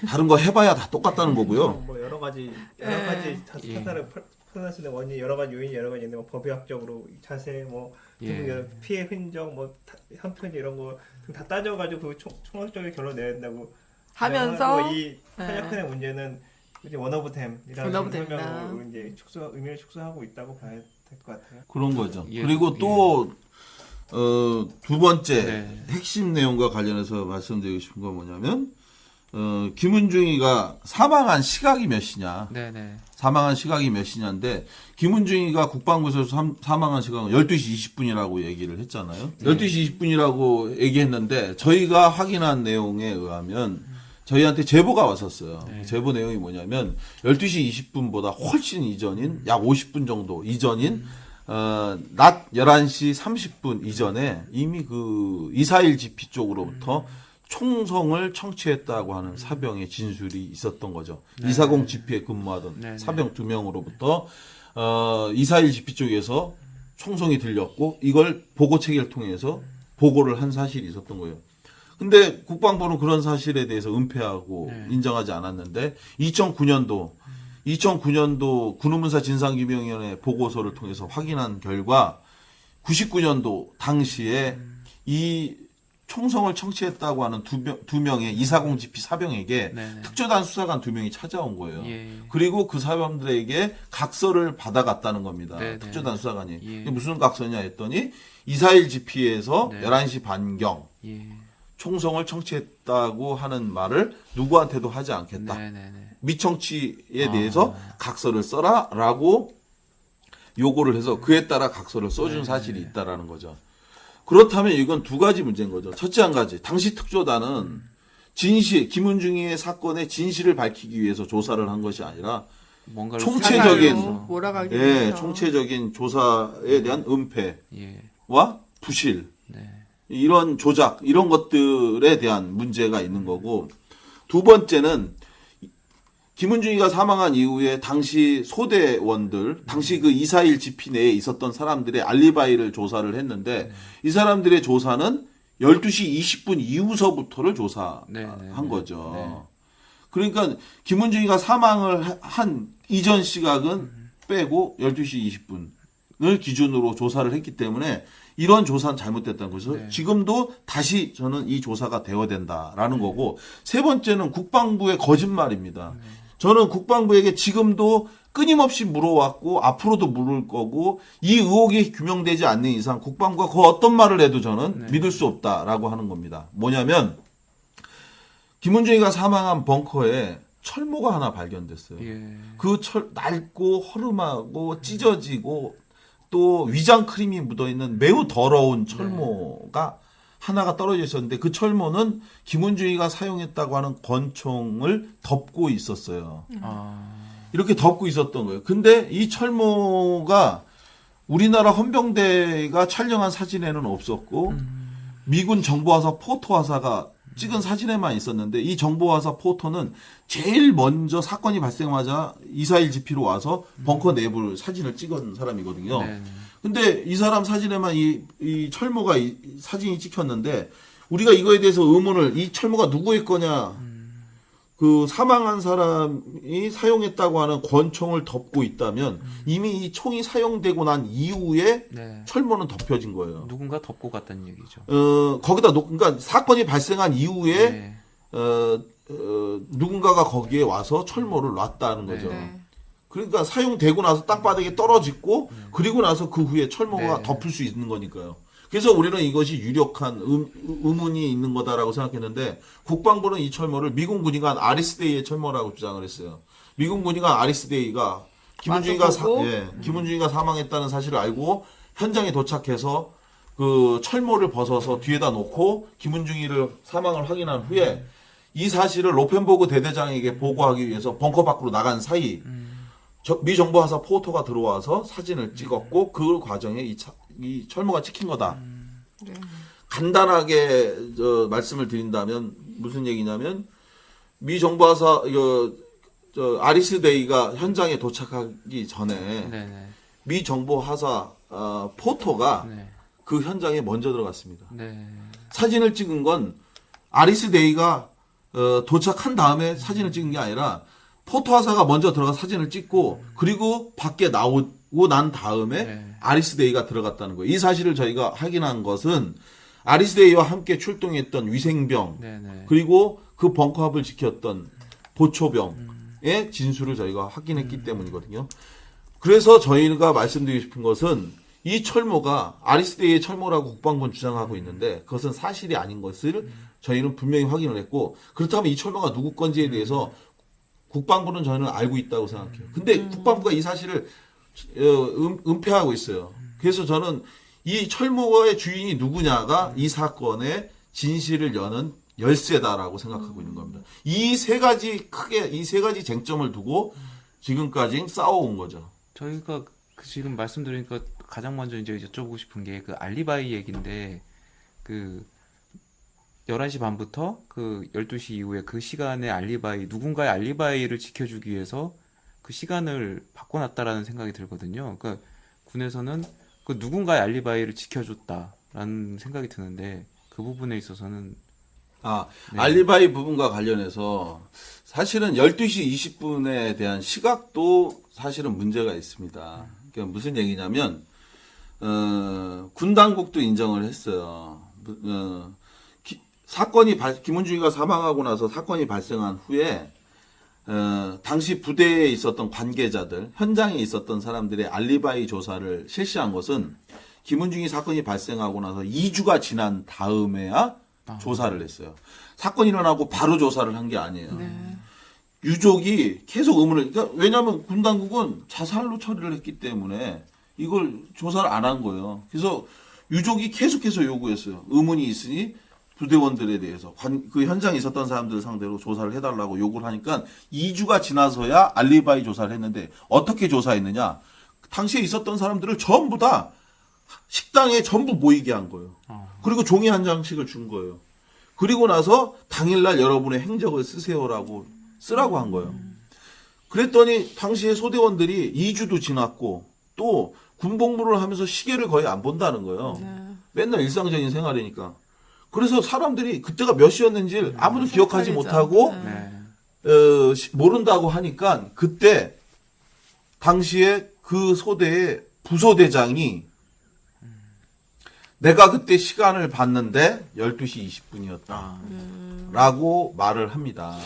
다른 거 해봐야 다 똑같다는 거고요. 뭐 여러 가지 예. 사사를 사망 수는 원인 여러 가지 요인이 여러 가지 있는데 뭐 법의학적으로 자세 뭐 예. 피해 흔적 뭐 형편 이런 거 다 따져가지고 그 총론적인 결론 내야 된다고 하면서 이 탄약훈의 문제는 이제 원오브템이라는 원오브템이다. 설명으로 이제 의미를 축소하고 있다고 봐야 될 것 같아요. 그런 거죠. 예. 그리고 또 두 번째 네. 핵심 내용과 관련해서 말씀드리고 싶은 건 뭐냐면 김은중이가 사망한 시각이 몇 시냐. 네네. 사망한 시각이 몇 시냐인데 김은중이가 국방부에서 사망한 시각은 12시 20분이라고 얘기를 했잖아요. 12시 20분이라고 얘기했는데 저희가 확인한 내용에 의하면 저희한테 제보가 왔었어요. 네. 제보 내용이 뭐냐면 12시 20분보다 훨씬 이전인 약 50분 정도 이전인 낮 11시 30분 이전에 이미 그 241 GP 쪽으로부터 총성을 청취했다고 하는 사병의 진술이 있었던 거죠. 240 GP에 근무하던 네. 사병 2명으로부터 241 GP 쪽에서 총성이 들렸고 이걸 보고 체계를 통해서 보고를 한 사실이 있었던 거예요. 근데 국방부는 그런 사실에 대해서 은폐하고 네. 인정하지 않았는데 2009년도 군의문사 진상규명위원회 보고서를 통해서 확인한 결과 99년도 당시에 이 총성을 청취했다고 하는 두 명의 240 GP 사병에게 네네. 특조단 수사관 2명이 찾아온 거예요. 예. 그리고 그 사병들에게 각서를 받아갔다는 겁니다. 네네. 특조단 수사관이. 예. 이게 무슨 각서냐 했더니 241 GP에서 네. 11시 반경 예. 총성을 청취했다고 하는 말을 누구한테도 하지 않겠다. 네네네. 미청취에 대해서 각서를 써라라고 요구를 해서 그에 따라 각서를 써준 사실이 있다라는 거죠. 그렇다면 이건 두 가지 문제인 거죠. 첫째 한 가지, 당시 특조단은 김은중이의 사건의 진실을 밝히기 위해서 조사를 한 것이 아니라 뭔가를 총체적인 수사하면서. 몰아가기 예, 위해서. 총체적인 조사에 대한 은폐와 예. 부실, 네. 이런 조작, 이런 것들에 대한 문제가 있는 거고, 두 번째는 김은중이가 사망한 이후에 당시 소대원들, 당시 그 241 GP 내에 있었던 사람들의 알리바이를 조사를 했는데, 이 사람들의 조사는 12시 20분 이후서부터를 조사한 거죠. 네. 그러니까 김은중이가 사망을 한 이전 시각은 빼고 12시 20분을 기준으로 조사를 했기 때문에 이런 조사는 잘못됐다는 거죠. 네. 지금도 다시 저는 이 조사가 되어야 된다라는 거고, 세 번째는 국방부의 거짓말입니다. 저는 국방부에게 지금도 끊임없이 물어왔고 앞으로도 물을 거고, 이 의혹이 규명되지 않는 이상 국방부가 그 어떤 말을 해도 저는 믿을 수 없다라고 하는 겁니다. 뭐냐면 김은중이가 사망한 벙커에 철모가 하나 발견됐어요. 예. 그 낡고 허름하고 찢어지고 또 위장 크림이 묻어있는 매우 더러운 철모가 하나가 떨어져 있었는데, 그 철모는 김은중이가 사용했다고 하는 권총을 덮고 있었어요. 이렇게 덮고 있었던 거예요. 근데 이 철모가 우리나라 헌병대가 촬영한 사진에는 없었고, 미군 정보화사 포토화사가 찍은 사진에만 있었는데, 이 정보화사 포토는 제일 먼저 사건이 발생하자 241 GP로 와서 벙커 내부를 사진을 찍은 사람이거든요. 네. 근데 이 사람 사진에만 이 철모가 사진이 찍혔는데, 우리가 이거에 대해서 의문을, 이 철모가 누구의 거냐, 그 사망한 사람이 사용했다고 하는 권총을 덮고 있다면 이미 이 총이 사용되고 난 이후에 네. 철모는 덮여진 거예요. 누군가 덮고 갔다는 얘기죠. 거기다 그러니까 사건이 발생한 이후에 네. 누군가가 거기에 와서 철모를 놨다는 거죠. 네. 그러니까 사용되고 나서 땅바닥에 떨어지고 그리고 나서 그 후에 철모가 네. 덮을 수 있는 거니까요. 그래서 우리는 이것이 유력한 의문이 있는 거다라고 생각했는데, 국방부는 이 철모를 미군 군의관 아리스데이의 철모라고 주장을 했어요. 미군 군의관 아리스데이가 김은중이가 와서 보고? 김은중이가 사망했다는 사실을 알고 현장에 도착해서 그 철모를 벗어서 뒤에다 놓고 김은중이를 사망을 확인한 후에 이 사실을 로펜보그 대대장에게 보고하기 위해서 벙커 밖으로 나간 사이 미 정보화사 포토가 들어와서 사진을 찍었고, 그 과정에 이 철모가 찍힌 거다. 네. 간단하게 말씀을 드린다면 무슨 얘기냐면, 미 정보화사 아리스데이가 현장에 도착하기 전에 네네. 미 정보화사 포토가 네. 그 현장에 먼저 들어갔습니다. 네. 사진을 찍은 건 아리스데이가 도착한 다음에 사진을 찍은 게 아니라 포토화사가 먼저 들어가 사진을 찍고 그리고 밖에 나오고 난 다음에 네. 아리스데이가 들어갔다는 거예요. 이 사실을 저희가 확인한 것은 아리스데이와 함께 출동했던 위생병 네네. 그리고 그 벙커 앞을 지켰던 보초병의 진술을 저희가 확인했기 때문이거든요. 그래서 저희가 말씀드리고 싶은 것은 이 철모가 아리스데이의 철모라고 국방부는 주장하고 있는데 그것은 사실이 아닌 것을 저희는 분명히 확인을 했고 그렇다면 이 철모가 누구 건지에 대해서 국방부는 저는 알고 있다고 생각해요. 근데 국방부가 이 사실을 은폐하고 있어요. 그래서 저는 이 철모의 주인이 누구냐가 이 사건의 진실을 여는 열쇠다라고 생각하고 있는 겁니다. 이 세 가지 쟁점을 두고 지금까지 싸워온 거죠. 저희가 지금 말씀드리니까 가장 먼저 이제 여쭤보고 싶은 게 그 알리바이 얘기인데 그 11시 반부터 그 12시 이후에 그 시간에 알리바이, 누군가의 알리바이를 지켜주기 위해서 그 시간을 바꿔놨다라는 생각이 들거든요. 그러니까 군에서는 그 누군가의 알리바이를 지켜줬다라는 생각이 드는데 그 부분에 있어서는 네. 알리바이 부분과 관련해서 사실은 12시 20분에 대한 시각도 사실은 문제가 있습니다. 그러니까 무슨 얘기냐면, 군 당국도 인정을 했어요. 김은중이가 사망하고 나서 사건이 발생한 후에, 당시 부대에 있었던 관계자들, 현장에 있었던 사람들의 알리바이 조사를 실시한 것은 김은중이 사건이 발생하고 나서 2주가 지난 다음에야 조사를 했어요. 사건이 일어나고 바로 조사를 한 게 아니에요. 네. 유족이 계속 의문을, 그러니까 왜냐하면 군 당국은 자살로 처리를 했기 때문에 이걸 조사를 안 한 거예요. 그래서 유족이 계속해서 요구했어요. 의문이 있으니 부대원들에 대해서 그 현장에 있었던 사람들 상대로 조사를 해달라고 요구를 하니까 2주가 지나서야 알리바이 조사를 했는데 어떻게 조사했느냐? 당시에 있었던 사람들을 전부 다 식당에 전부 모이게 한 거예요. 그리고 종이 한 장씩을 준 거예요. 그리고 나서 당일날 여러분의 행적을 쓰라고 한 거예요. 그랬더니 당시에 소대원들이 2주도 지났고 또 군복무를 하면서 시계를 거의 안 본다는 거예요. 네. 맨날 일상적인 생활이니까. 그래서 사람들이 그때가 몇 시였는지를 아무도 기억하지 헷갈리죠. 못하고 네. 모른다고 하니까 그때 당시에 그 소대의 부소대장이 내가 그때 시간을 봤는데 12시 20분이었다. 라고 말을 합니다.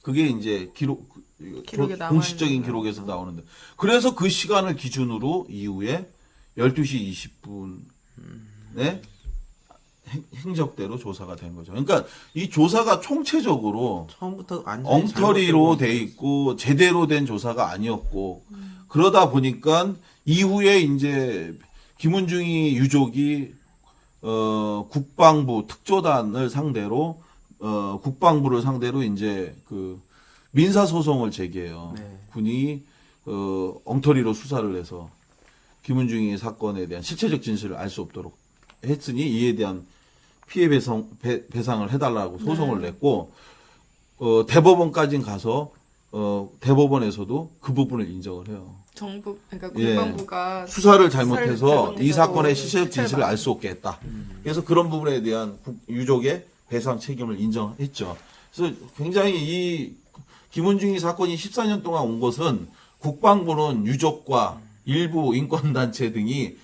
그게 이제 기록에 나와 공식적인 있는 기록에서 나오는데. 그래서 그 시간을 기준으로 이후에 12시 20분에 행적대로 조사가 된 거죠. 그러니까 이 조사가 총체적으로 처음부터 엉터리로 돼 있고 제대로 된 조사가 아니었고 그러다 보니까 이후에 이제 김은중이 유족이 국방부 특조단을 상대로 국방부를 상대로 이제 그 민사 소송을 제기해요. 네. 군이 엉터리로 수사를 해서 김은중이 사건에 대한 실체적 진실을 알 수 없도록 했으니 이에 대한 피해 배상을 해달라고 소송을 냈고 대법원까지 가서 대법원에서도 그 부분을 인정을 해요. 정부, 그러니까 국방부가 수사를 잘못해서 이 잘못해서 사건의 실체적 진실을 실체를 알 수 없게 했다. 그래서 그런 부분에 대한 유족의 배상 책임을 인정했죠. 그래서 굉장히 이 김은중이 사건이 14년 동안 온 것은 국방부는 유족과 일부 인권단체 등이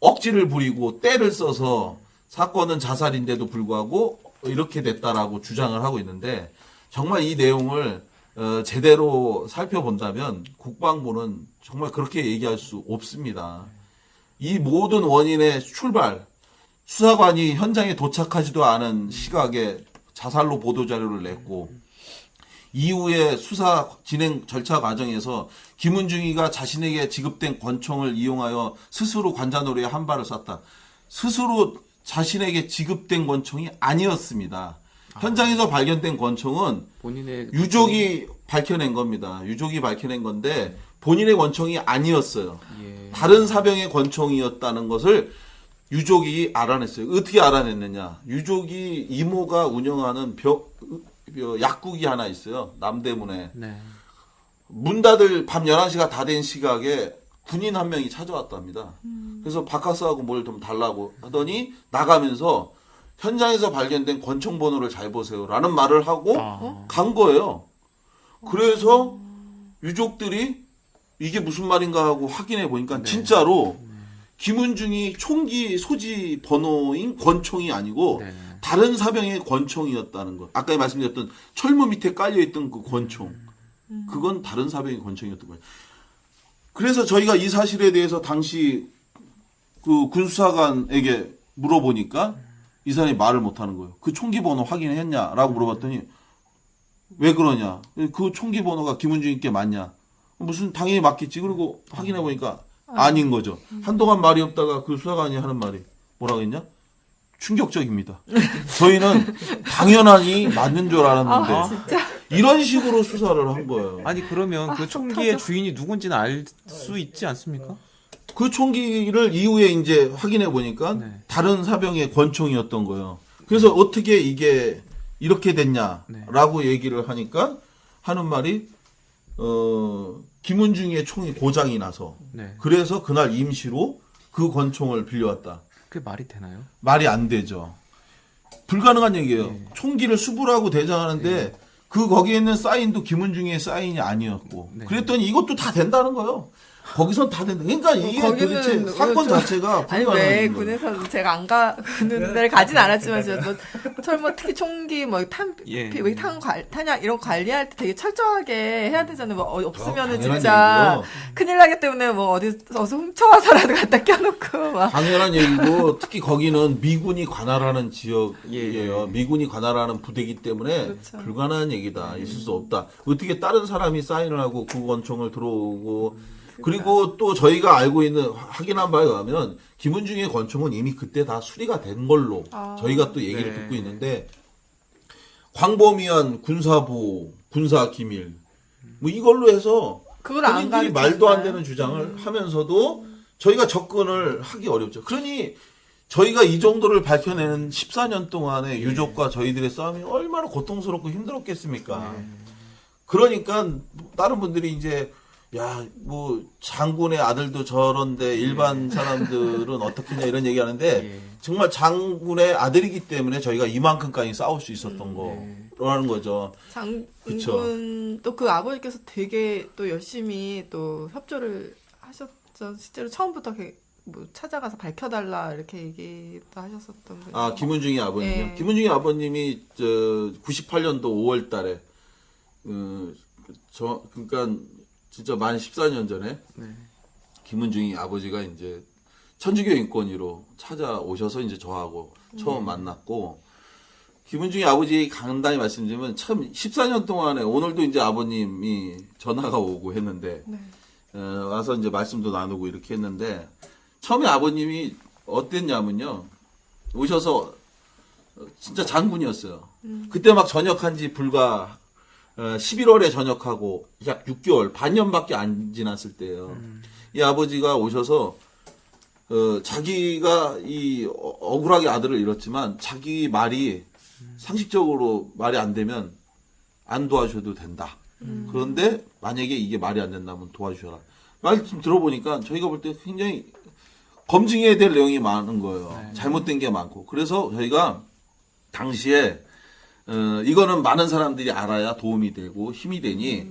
억지를 부리고 때를 써서 사건은 자살인데도 불구하고 이렇게 됐다라고 주장을 하고 있는데 정말 이 내용을 제대로 살펴본다면 국방부는 정말 그렇게 얘기할 수 없습니다. 이 모든 원인의 출발, 수사관이 현장에 도착하지도 않은 시각에 자살로 보도자료를 냈고 이후에 수사 진행 절차 과정에서 김은중이가 자신에게 지급된 권총을 이용하여 스스로 관자놀이에 한 발을 쐈다. 스스로 자신에게 지급된 권총이 아니었습니다. 현장에서 발견된 권총은 본인의 유족이 밝혀낸 겁니다. 유족이 밝혀낸 건데 본인의 권총이 아니었어요. 예. 다른 사병의 권총이었다는 것을 유족이 알아냈어요. 어떻게 알아냈느냐? 유족이 이모가 운영하는 약국이 하나 있어요. 남대문에. 네. 문 닫을 밤 11시가 다 된 시각에 군인 한 명이 찾아왔답니다. 그래서 바카스하고 뭘 좀 달라고 하더니 나가면서 현장에서 발견된 권총 번호를 잘 보세요라는 말을 하고 간 거예요. 그래서 유족들이 이게 무슨 말인가 하고 확인해 보니까 네. 진짜로 김은중이 총기 소지 번호인 권총이 아니고 네. 다른 사병의 권총이었다는 것. 아까 말씀드렸던 철문 밑에 깔려있던 그 권총. 그건 다른 사병의 권총이었던 거예요. 그래서 저희가 이 사실에 대해서 당시 그 군수사관에게 물어보니까 이 사람이 말을 못하는 거예요. 그 총기 번호 확인했냐라고 물어봤더니 왜 그러냐. 그 총기 번호가 김은중이께 맞냐. 무슨 당연히 맞겠지. 그리고 확인해 보니까 아닌 거죠. 한동안 말이 없다가 그 수사관이 하는 말이 뭐라고 했냐? 충격적입니다. 저희는 당연하니 맞는 줄 알았는데 이런 식으로 수사를 한 거예요. 아니 그러면 그 속 총기의 터져. 주인이 누군지는 알 수 있지 않습니까? 그 총기를 이후에 이제 확인해 보니까 네. 다른 사병의 권총이었던 거예요. 그래서 어떻게 이게 이렇게 됐냐라고 얘기를 하니까 하는 말이 김은중의 총이 고장이 나서 네. 그래서 그날 임시로 그 권총을 빌려왔다. 그게 말이 되나요? 말이 안 되죠. 불가능한 얘기예요. 네. 총기를 수부라고 대장하는데 그 거기에 있는 사인도 김은중의 사인이 아니었고 네. 그랬더니 이것도 다 된다는 거예요. 거기선 다 된다. 그러니까 이게 거기는 도대체 사건 좀- 자체가 아니 불가능한 왜 거예요. 군에서 제가 안 가는 데를 가진 않았지만 철뭐 특히 총기 예. 탄약 이런 거 관리할 때 되게 철저하게 해야 되잖아요. 뭐 없으면은 당연한 진짜 얘기고요. 큰일 나기 때문에 뭐 어디서 훔쳐와서라도 갖다 껴놓고 막 당연한 얘기고 특히 거기는 미군이 관할하는 지역이에요. 예. 미군이 관할하는 부대이기 때문에 그렇죠. 불가능한 얘기다. 있을 수 없다. 어떻게 다른 사람이 사인을 하고 그 권총을 들어오고 그리고 또 저희가 알고 있는 확인한 바에 의하면 김은중의 권총은 이미 그때 다 수리가 된 걸로 저희가 또 얘기를 네. 듣고 있는데 광범위한 군사보호, 군사기밀 뭐 이걸로 해서 그걸 안 본인들이 가르치니까. 말도 안 되는 주장을 하면서도 저희가 접근을 하기 어렵죠. 그러니 저희가 이 정도를 밝혀내는 14년 동안의 유족과 저희들의 싸움이 얼마나 고통스럽고 힘들었겠습니까. 그러니까 다른 분들이 이제 야, 뭐 장군의 아들도 저런데 일반 사람들은 어떻겠냐 이런 얘기하는데 예. 정말 장군의 아들이기 때문에 저희가 이만큼까지 싸울 수 있었던 거라는 거죠. 그쵸. 장군 또 그 아버지께서 되게 또 열심히 또 협조를 하셨죠. 실제로 처음부터 뭐 찾아가서 밝혀달라 이렇게 얘기도 하셨었던 분이. 아, 김은중이 아버님이요? 예. 김은중이 아버님이 98년도 5월 달에 그러니까 진짜 만 14년 전에 네. 김은중이 아버지가 이제 천주교 인권위로 찾아오셔서 이제 저하고 처음 만났고 김은중이 아버지 간단히 말씀드리면 참 14년 동안에 오늘도 이제 아버님이 전화가 오고 했는데 네. 와서 이제 말씀도 나누고 이렇게 했는데 처음에 아버님이 어땠냐면요. 오셔서 진짜 장군이었어요. 그때 막 전역한 지 불과 11월에 전역하고 약 6개월, 반년밖에 안 지났을 때예요. 이 아버지가 오셔서 자기가 이 억울하게 아들을 잃었지만 자기 말이 상식적으로 말이 안 되면 안 도와줘도 된다. 그런데 만약에 이게 말이 안 된다면 도와주셔라. 말씀 들어보니까 저희가 볼 때 굉장히 검증해야 될 내용이 많은 거예요. 잘못된 게 많고. 그래서 저희가 당시에 이거는 많은 사람들이 알아야 도움이 되고 힘이 되니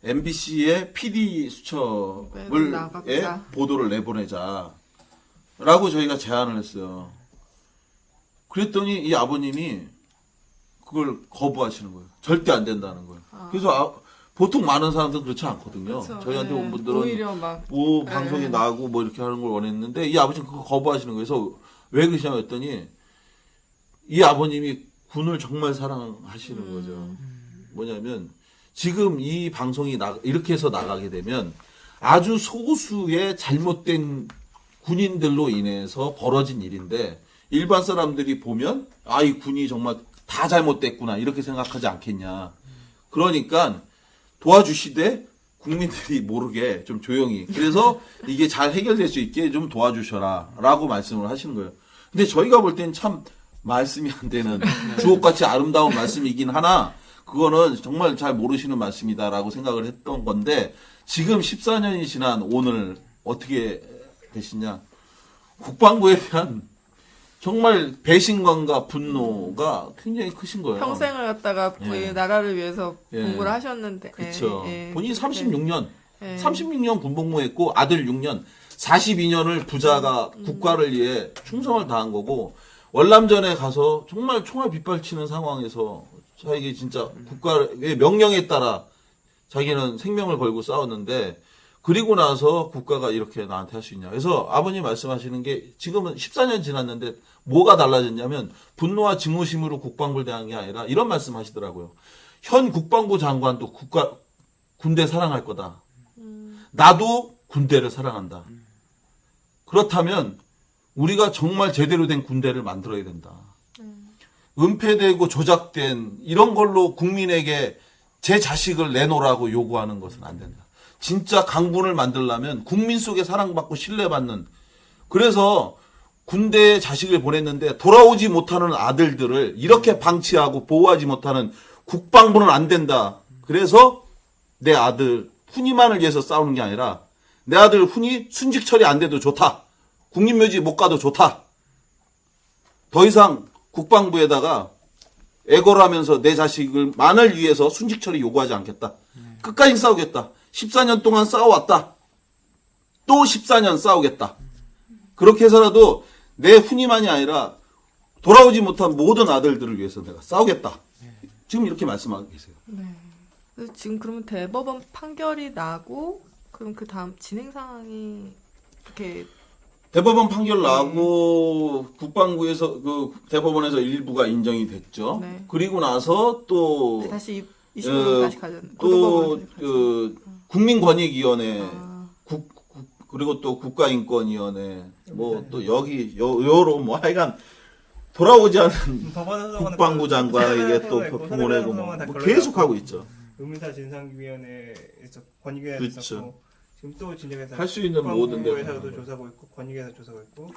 MBC의 PD 수첩을 나갑시다. 보도를 내보내자라고 저희가 제안을 했어요. 그랬더니 이 아버님이 그걸 거부하시는 거예요. 절대 안 된다는 거예요. 그래서 보통 많은 사람들은 그렇지 않거든요. 그렇죠. 저희한테 온 네. 분들은 오히려 막 뭐 방송에 나가고 뭐 이렇게 하는 걸 원했는데 이 아버지는 그거 거부하시는 거예요. 그래서 왜 그러시냐고 했더니 이 아버님이 군을 정말 사랑하시는 거죠. 뭐냐면 지금 이 방송이 이렇게 해서 나가게 되면 아주 소수의 잘못된 군인들로 인해서 벌어진 일인데 일반 사람들이 보면 아, 이 군이 정말 다 잘못됐구나 이렇게 생각하지 않겠냐. 그러니까 도와주시되 국민들이 모르게 좀 조용히. 그래서 이게 잘 해결될 수 있게 좀 도와주셔라 라고 말씀을 하시는 거예요. 근데 저희가 볼 때는 참 말씀이 안 되는 주옥같이 아름다운 말씀이긴 하나 그거는 정말 잘 모르시는 말씀이다라고 생각을 했던 건데 지금 14년이 지난 오늘 어떻게 되시냐. 국방부에 대한 정말 배신감과 분노가 굉장히 크신 거예요. 평생을 갖다가 예. 나라를 위해서 예. 공부를 하셨는데. 그렇죠. 예. 본인이 36년, 예. 36년 군복무했고 아들 6년, 42년을 부자가 국가를 위해 충성을 다한 거고 월남전에 가서 정말 총알 빗발치는 상황에서 자기 진짜 국가의 명령에 따라 자기는 생명을 걸고 싸웠는데 그리고 나서 국가가 이렇게 나한테 할 수 있냐. 그래서 아버님 말씀하시는 게 지금은 14년 지났는데 뭐가 달라졌냐면 분노와 증오심으로 국방부를 대한 게 아니라 이런 말씀 하시더라고요. 현 국방부 장관도 군대 사랑할 거다. 나도 군대를 사랑한다. 그렇다면 우리가 정말 제대로 된 군대를 만들어야 된다. 은폐되고 조작된 이런 걸로 국민에게 제 자식을 내놓으라고 요구하는 것은 안 된다. 진짜 강군을 만들려면 국민 속에 사랑받고 신뢰받는 그래서 군대에 자식을 보냈는데 돌아오지 못하는 아들들을 이렇게 방치하고 보호하지 못하는 국방부는 안 된다. 그래서 내 아들 훈이만을 위해서 싸우는 게 아니라 내 아들 훈이 순직 처리 안 돼도 좋다. 국립묘지 못 가도 좋다. 더 이상 국방부에다가 애고를 하면서 내 자식을만을 위해서 순직 처리 요구하지 않겠다. 끝까지 싸우겠다. 14년 동안 싸워왔다. 또 14년 싸우겠다. 그렇게 해서라도 내 훈이만이 아니라 돌아오지 못한 모든 아들들을 위해서 내가 싸우겠다. 지금 이렇게 말씀하고 계세요. 네. 그래서 지금 그러면 대법원 판결이 나고 그럼 그 다음 진행 상황이 이렇게 대법원 판결 나고 국방부에서 그 대법원에서 일부가 인정이 됐죠. 네. 그리고 나서 또 다시 이슈로 다시 가졌. 또 국민권익위원회 아. 그리고 또 국가인권위원회 뭐 또 여기 여러 뭐 하여간 돌아오지 않은 국방부 장관에게 또 보내고 뭐 계속 하고 있죠. 의문사 진상위원회에서 권익위에서 그렇죠. 있었고 지금 또 진작에서 할 수 있는 모든 국방부에서도 조사하고 있고 권익위에서 조사하고 있고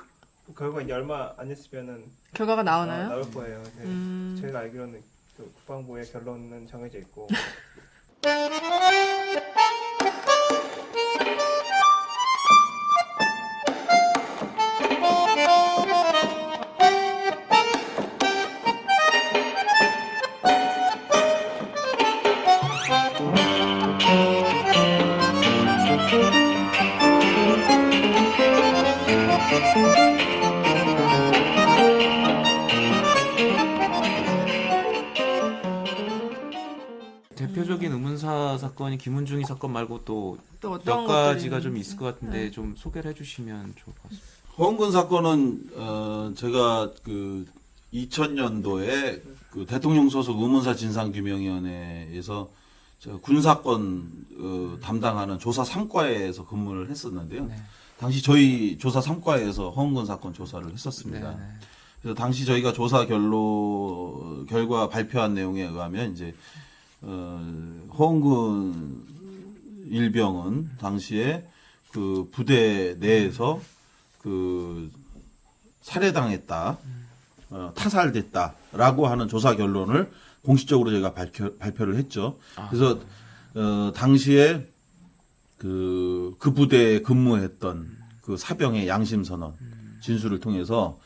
결과 이제 얼마 안 했으면은 결과가 나오나요? 나올 거예요. 네. 저희가 알기로는 그 국방부의 결론은 정해져 있고. 대표적인 의문사 사건이 김은중이 사건 말고 또 또 몇 어떤 가지가 것들이 좀 있을 것 같은데 네. 좀 소개를 해주시면 좋을 것 같습니다. 허은근 사건은 제가 그 2000년도에 그 대통령 소속 의문사 진상규명위원회에서 제가 군사건 담당하는 조사 3과에서 근무를 했었는데요. 네. 당시 저희 조사 3과에서 허은근 사건 조사를 했었습니다. 네, 네. 그래서 당시 저희가 조사 결과 발표한 내용에 의하면 이제 허은근 일병은 당시에 그 부대 내에서 그 살해당했다, 타살됐다라고 하는 조사 결론을 공식적으로 저희가 발표를 했죠. 그래서 당시에 그 부대에 근무했던 그 사병의 양심 선언 진술을 통해서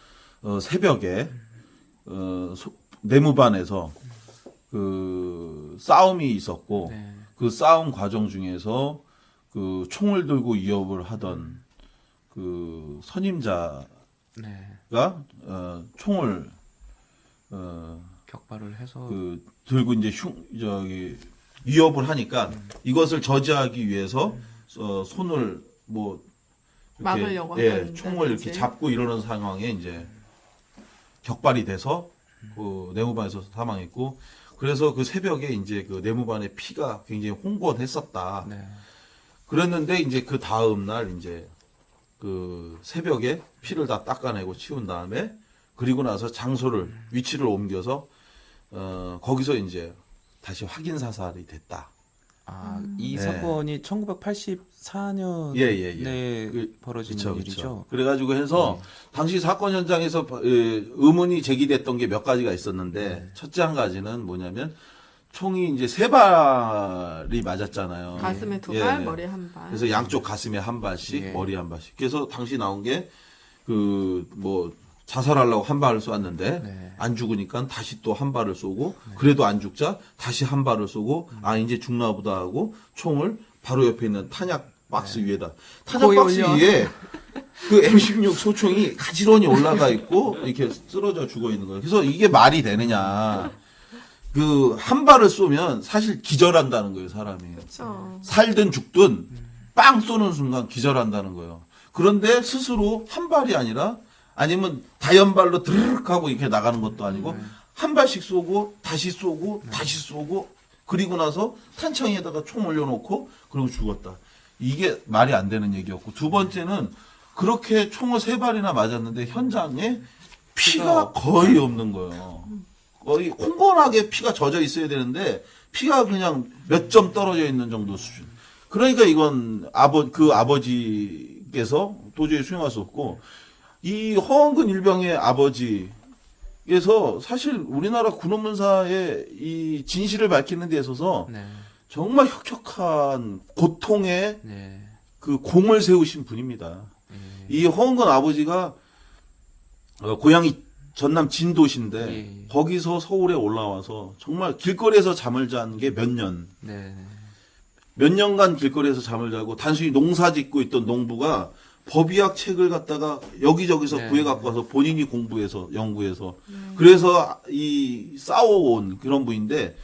새벽에 내무반에서 그 싸움이 있었고 네. 그 싸움 과정 중에서 그 총을 들고 위협을 하던 그 선임자가 네. 총을 격발을 해서 그 들고 이제 위협을 하니까 이것을 저지하기 위해서 손을 뭐 이렇게, 막으려고 예, 하는 총을 이렇게 거지. 잡고 이러는 상황에 이제 격발이 돼서 그 내무반에서 사망했고 그래서 그 새벽에 이제 그 내무반의 피가 굉장히 홍곤했었다. 네. 그랬는데 이제 그 다음 날 이제 그 새벽에 피를 다 닦아내고 치운 다음에 그리고 나서 장소를 위치를 옮겨서 거기서 이제 다시 확인 사살이 됐다. 이 네. 사건이 1984년에 예. 벌어진 그쵸. 일이죠. 그래가지고 해서 당시 사건 현장에서 의문이 제기됐던 게 몇 가지가 있었는데 첫째 한 가지는 뭐냐면 총이 이제 3발이 맞았잖아요. 가슴에 2발, 예. 머리에 1발. 그래서 양쪽 가슴에 1발씩, 예. 머리에 1발씩. 그래서 당시 나온 게 그 뭐 자살하려고 한 발을 쐈는데 네. 안 죽으니까 다시 또 한 발을 쏘고 그래도 안 죽자 다시 한 발을 쏘고 아 이제 죽나 보다 하고 총을 바로 옆에 있는 탄약 박스 위에다 탄약 거의 박스 올려. 위에 그 M16 소총이 가지런히 올라가 있고 이렇게 쓰러져 죽어 있는 거예요. 그래서 이게 말이 되느냐. 그 한 발을 쏘면 사실 기절한다는 거예요, 사람이. 그렇죠. 살든 죽든 빵 쏘는 순간 기절한다는 거예요. 그런데 스스로 한 발이 아니라 아니면 다연발로 드르륵 하고 이렇게 나가는 것도 아니고 한 발씩 쏘고 다시 쏘고 다시 쏘고 그리고 나서 탄창에다가 총 올려놓고 그러고 죽었다. 이게 말이 안 되는 얘기였고 두 번째는 그렇게 총을 3발이나 맞았는데 현장에 피가 거의 없는 거예요. 거의 콩건하게 피가 젖어 있어야 되는데 피가 그냥 몇 점 떨어져 있는 정도 수준. 그러니까 이건 그 아버지께서 도저히 수용할 수 없고 이 허원근 일병의 아버지께서 사실 우리나라 군원문사의 이 진실을 밝히는 데 있어서 네. 정말 혁혁한 고통의 네. 그 공을 세우신 분입니다. 네. 이 허은건 아버지가 고향이 전남 진도시인데 예. 거기서 서울에 올라와서 정말 길거리에서 잠을 잔 게 몇 년. 네. 몇 년간 길거리에서 잠을 자고 단순히 농사 짓고 있던 농부가 법의학 책을 갖다가 여기저기서 네. 구해 갖고 와서 본인이 공부해서 연구해서 그래서 이 싸워온 그런 분인데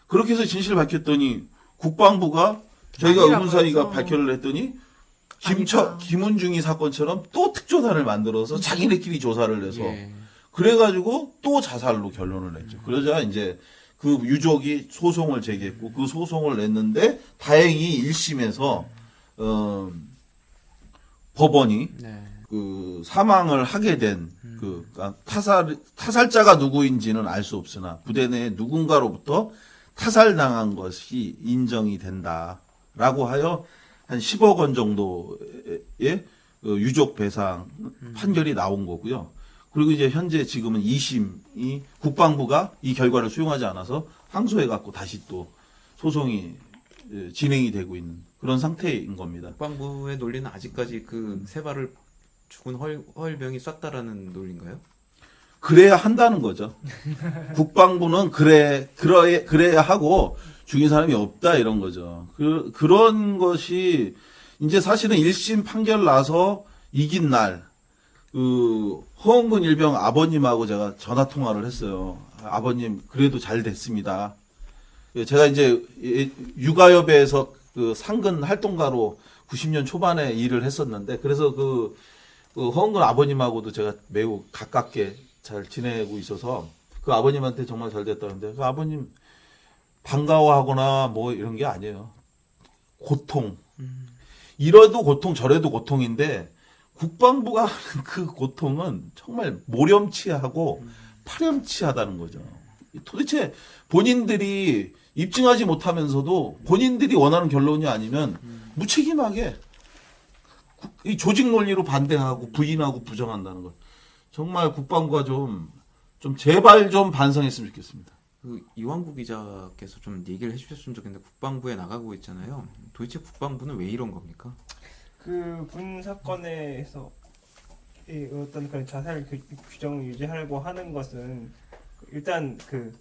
그렇게 해서 진실을 밝혔더니 국방부가 저희가 아니라고 의문사위가 해서. 발표를 했더니 아니다. 김은중이 사건처럼 또 특조단을 만들어서 자기네끼리 조사를 해서 예. 그래가지고 또 자살로 결론을 냈죠. 그러자 이제 그 유족이 소송을 제기했고 그 소송을 냈는데 다행히 1심에서 법원이 네. 그 사망을 하게 된 그 타살자가 누구인지는 알 수 없으나 부대 내에 누군가로부터 타살당한 것이 인정이 된다라고 하여 한 10억 원 정도의 그 유족 배상 판결이 나온 거고요. 그리고 이제 현재 지금은 2심이 국방부가 이 결과를 수용하지 않아서 항소해 갖고 다시 또 소송이 진행이 되고 있는 그런 상태인 겁니다. 국방부의 논리는 아직까지 그 3발을 죽은 허일병이 쐈다라는 논리인가요? 그래야 한다는 거죠. 국방부는 그래야 하고 죽인 사람이 없다 이런 거죠. 그런 것이 이제 사실은 1심 판결 나서 이긴 날 그 허은근 일병 아버님하고 제가 전화 통화를 했어요. 아버님 그래도 잘 됐습니다. 제가 이제 육아협회에서 그 상근 활동가로 90년 초반에 일을 했었는데 그래서 그 허은근 아버님하고도 제가 매우 가깝게 잘 지내고 있어서 그 아버님한테 정말 잘 됐다는데 그 아버님 반가워하거나 뭐 이런 게 아니에요. 고통. 이러도 고통 저래도 고통인데 국방부가 하는 그 고통은 정말 모렴치하고 파렴치하다는 거죠. 도대체 본인들이 입증하지 못하면서도 본인들이 원하는 결론이 아니면 무책임하게 이 조직 논리로 반대하고 부인하고 부정한다는 것. 정말 국방부가 좀 제발 좀 반성했으면 좋겠습니다. 그 이완구 기자께서 좀 얘기를 해주셨으면 좋겠는데 국방부에 나가고 있잖아요. 도대체 국방부는 왜 이런 겁니까? 그 군 사건에서 이 어떤 그런 자살 규정을 유지하려고 하는 것은 일단 그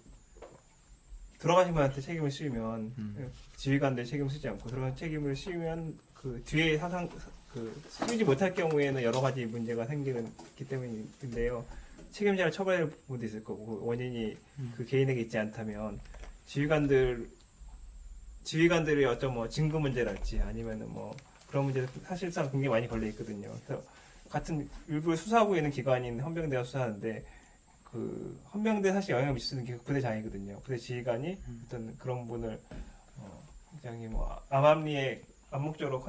돌아가신 분한테 책임을 씌우면 지휘관들 책임을 쓰지 않고 그런 책임을 씌우면 그 뒤에 사상 그 쓰지 못할 경우에는 여러 가지 문제가 생기기 때문인데요. 책임자를 처벌할 부분도 있을 거고 그 원인이 그 개인에게 있지 않다면 지휘관들의 어떤 뭐 증거 문제랄지 아니면은 뭐 그런 문제도 사실상 굉장히 많이 걸려 있거든요. 그래서 같은 일부 수사하고 있는 기관인 헌병대가 수사하는데 그 헌병대 사실 영향을 미치는 게 부대장이거든요. 부대 지휘관이 어떤 그런 분을 굉장히 뭐 암묵적으로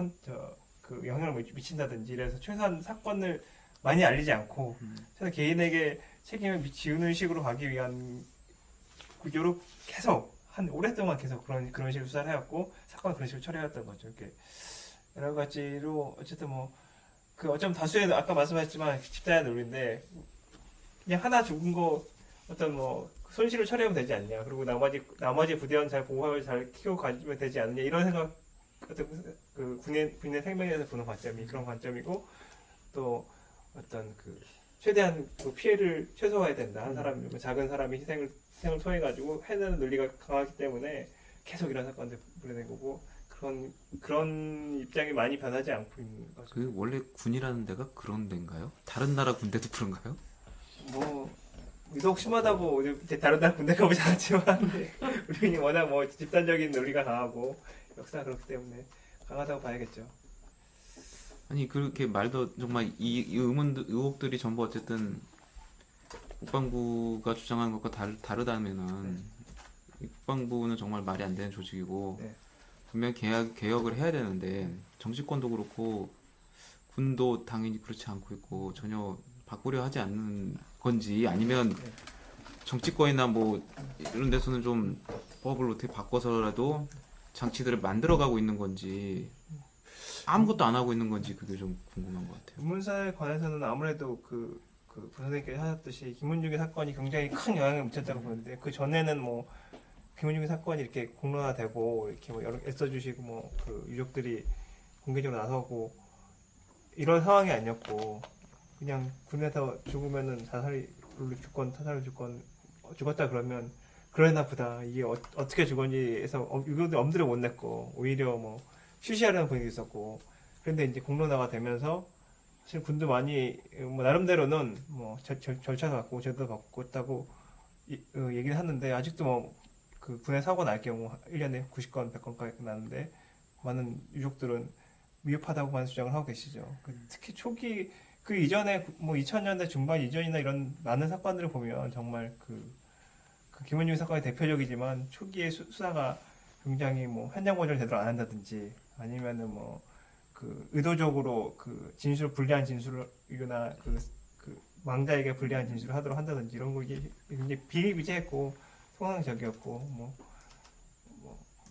그 영향을 미친다든지 이래서 최소한 사건을 많이 알리지 않고 최소한 개인에게 책임을 지우는 식으로 가기 위한 구조로 계속 한 오랫동안 계속 그런 식으로 수사를 해왔고 사건을 그런 식으로 처리해왔던 거죠. 이렇게 여러 가지로 어쨌든 뭐 그 어쩌면 다수의 아까 말씀하셨지만 집단의 논리인데 그냥 하나 죽은 거 어떤 뭐 손실을 처리하면 되지 않냐. 그리고 나머지 부대원 잘 보호하고 잘 키워 가지면 되지 않느냐 이런 생각 어떤 그 군인의 생명에 대해서 보는 관점이 그런 관점이고 또 어떤 그 최대한 그 피해를 최소화해야 된다. 한 사람, 작은 사람이 희생을 통해 가지고 해내는 논리가 강하기 때문에 계속 이런 사건들 불러낸 거고 그런 입장이 많이 변하지 않고 있는 거죠. 그 원래 군이라는 데가 그런 데인가요? 다른 나라 군대도 그런가요? 뭐 유독 심하다고 이제 다른 나라 군대 가보지 않았지만 우리는 워낙 뭐 집단적인 논리가 강하고 역사가 그렇기 때문에 강하다고 봐야겠죠. 아니 그렇게 말도 정말 이 의혹들이 전부 어쨌든 국방부가 주장하는 것과 다르다면은 국방부는 정말 말이 안 되는 조직이고 네. 분명 개혁을 해야 되는데 정치권도 그렇고 군도 당연히 그렇지 않고 있고 전혀 바꾸려 하지 않는 건지 아니면 정치권이나 뭐 이런 데서는 좀 법을 어떻게 바꿔서라도 장치들을 만들어가고 있는 건지 아무것도 안 하고 있는 건지 그게 좀 궁금한 것 같아요. 문사에 관해서는 아무래도 그 선생님께서 하셨듯이 김은중의 사건이 굉장히 큰 영향을 미쳤다고 보는데 그 전에는 뭐 김은중의 사건이 이렇게 공론화되고 이렇게 뭐 여러 애써주시고 뭐 그 유족들이 공개적으로 나서고 이런 상황이 아니었고 그냥 군에서 죽으면은 자살로 죽건 타살로 죽건 죽었다 그러면 그러나 보다 이게 어떻게 죽었니 해서 유족들 엄두를 못 냈고 오히려 뭐 휴시하려는 분위기 있었고 그런데 이제 공론화가 되면서 사실 군도 많이 뭐 나름대로는 뭐 절차도 받고 제도 받고 있다고 얘기를 하는데 아직도 뭐 그 군에 사고 날 경우 1년에 90건 100건까지 나는데 많은 유족들은 위협하다고만 주장을 하고 계시죠. 특히 초기 그 이전에 뭐 2000년대 중반 이전이나 이런 많은 사건들을 보면 정말 그 김은중 사건이 대표적이지만 초기에 수사가 굉장히 뭐 현장 보존을 제대로 안 한다든지 아니면은 뭐 그 의도적으로 그 진술 불리한 진술이나 그 망자에게 불리한 진술을 하도록 한다든지 이런 거 이게 굉장히 비일비재했고 통상적이었고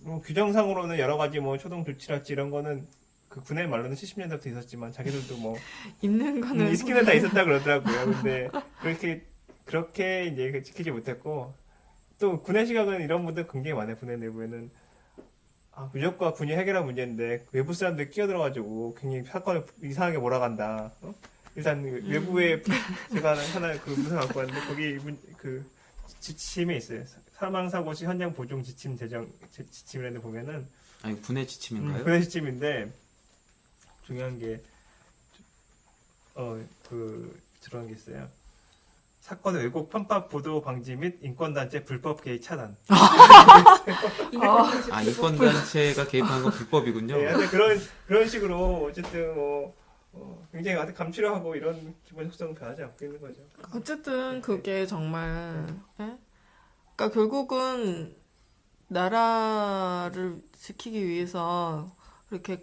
뭐 규정상으로는 여러 가지 뭐 초동 조치랄지 이런 거는 그 군의 말로는 70년대부터 있었지만 자기들도 뭐 있는 거는 있기는 다 있었다 그러더라고요. 근데 그렇게 이제 지키지 못했고 또 군의 시각은 이런 분들 굉장히 많아요. 군의 내부에는 무력과 군이 해결한 문제인데 외부 사람들 끼어들어가지고 굉장히 사건을 이상하게 몰아간다. 일단 외부에 제가 하나 그 문서 갖고 왔는데 거기 그 지침에 있어요. 사망 사고 시 현장 보존 지침 지침이라는 데 보면은 아니 군의 지침인가요? 군의 지침인데 중요한 게 그런 게 있어요. 사건의 왜곡 편파 보도 방지 및 인권단체 불법 개입 차단. 인권단체가 개입하는 건 불법이군요. 네, 그런 식으로 어쨌든 굉장히 아직 감추려하고 이런 기본 속성은 변하지 않고 있는 거죠. 어쨌든 그게 정말 그러니까 결국은 나라를 지키기 위해서 그렇게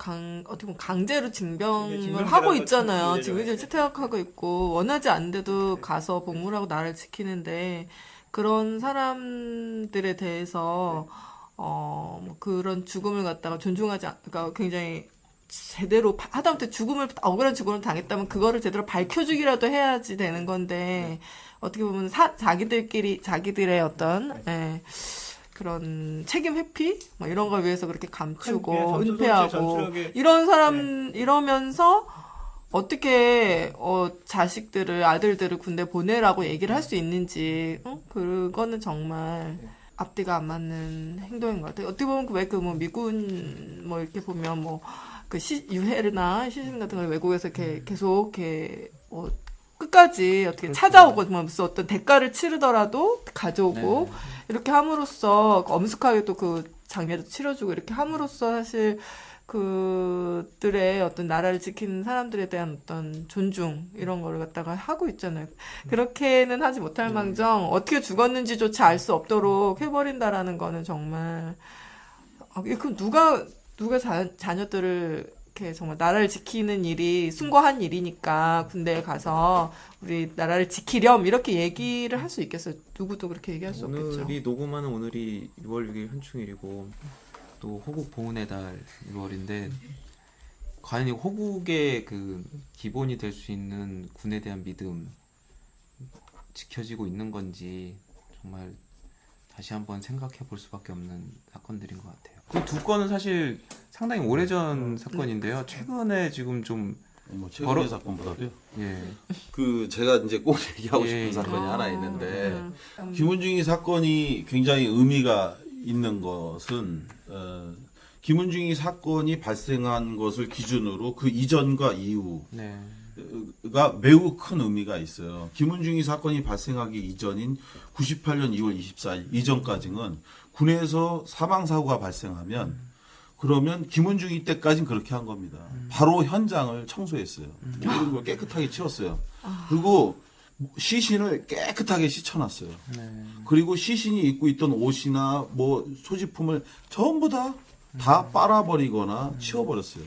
어떻게 보면 강제로 징병을 하고 있잖아요. 징병제를 채택하고 있고 원하지 않는데도 가서 복무를 하고 나라를 지키는데 그런 사람들에 대해서 뭐 그런 죽음을 갖다가 존중하지 그러니까 굉장히 제대로 하다못해 억울한 죽음을 당했다면 그거를 제대로 밝혀주기라도 해야지 되는 건데 어떻게 보면 자기들의 어떤 그런 책임 회피 뭐 이런 걸 위해서 그렇게 감추고 은폐하고 이런 사람 이러면서 어떻게 자식들을 아들들을 군대 보내라고 얘기를 할 수 있는지 그거는 정말 앞뒤가 안 맞는 행동인 것 같아요. 어떻게 보면 왜 뭐 미군 뭐 이렇게 보면 뭐 그 유해나 시신 같은 걸 외국에서 이렇게 계속 이렇게 끝까지 어떻게 그렇죠. 찾아오고 무슨 어떤 대가를 치르더라도 가져오고 네. 이렇게 함으로써 엄숙하게 또 그 장례도 치러주고 이렇게 함으로써 사실 그들의 어떤 나라를 지키는 사람들에 대한 어떤 존중 이런 거를 갖다가 하고 있잖아요. 그렇게는 하지 못할 망정 어떻게 죽었는지조차 알 수 없도록 해버린다라는 거는 정말 그럼 누가 자녀들을 이렇게 정말 나라를 지키는 일이 숭고한 일이니까 군대에 가서 우리 나라를 지키렴 이렇게 얘기를 할 수 있겠어요. 누구도 그렇게 얘기할 수 없겠죠. 녹음하는 오늘이 6월 6일 현충일이고 또 호국 보훈의 달 6월인데 과연 이 호국의 그 기본이 될 수 있는 군에 대한 믿음 지켜지고 있는 건지 정말 다시 한번 생각해 볼 수밖에 없는 사건들인 것 같아요. 그 두 건은 사실 상당히 오래전 사건인데요. 최근에 지금 좀 뭐 최근의 바로- 사건보다도요. 예. 그 제가 이제 꼭 얘기하고 싶은 예. 사건이 하나 아, 있는데 김은중이 사건이 굉장히 의미가 있는 것은 김은중이 사건이 발생한 것을 기준으로 그 이전과 이후 네. 가 매우 큰 의미가 있어요. 김은중이 사건이 발생하기 이전인 98년 2월 24일 이전까지는 군에서 사망 사고가 발생하면 그러면 김은중이 때까지는 그렇게 한 겁니다. 바로 현장을 청소했어요. 모든 걸 깨끗하게 치웠어요. 그리고 시신을 깨끗하게 씻어놨어요. 네. 그리고 시신이 입고 있던 옷이나 뭐 소지품을 전부 다 빨아버리거나 치워버렸어요.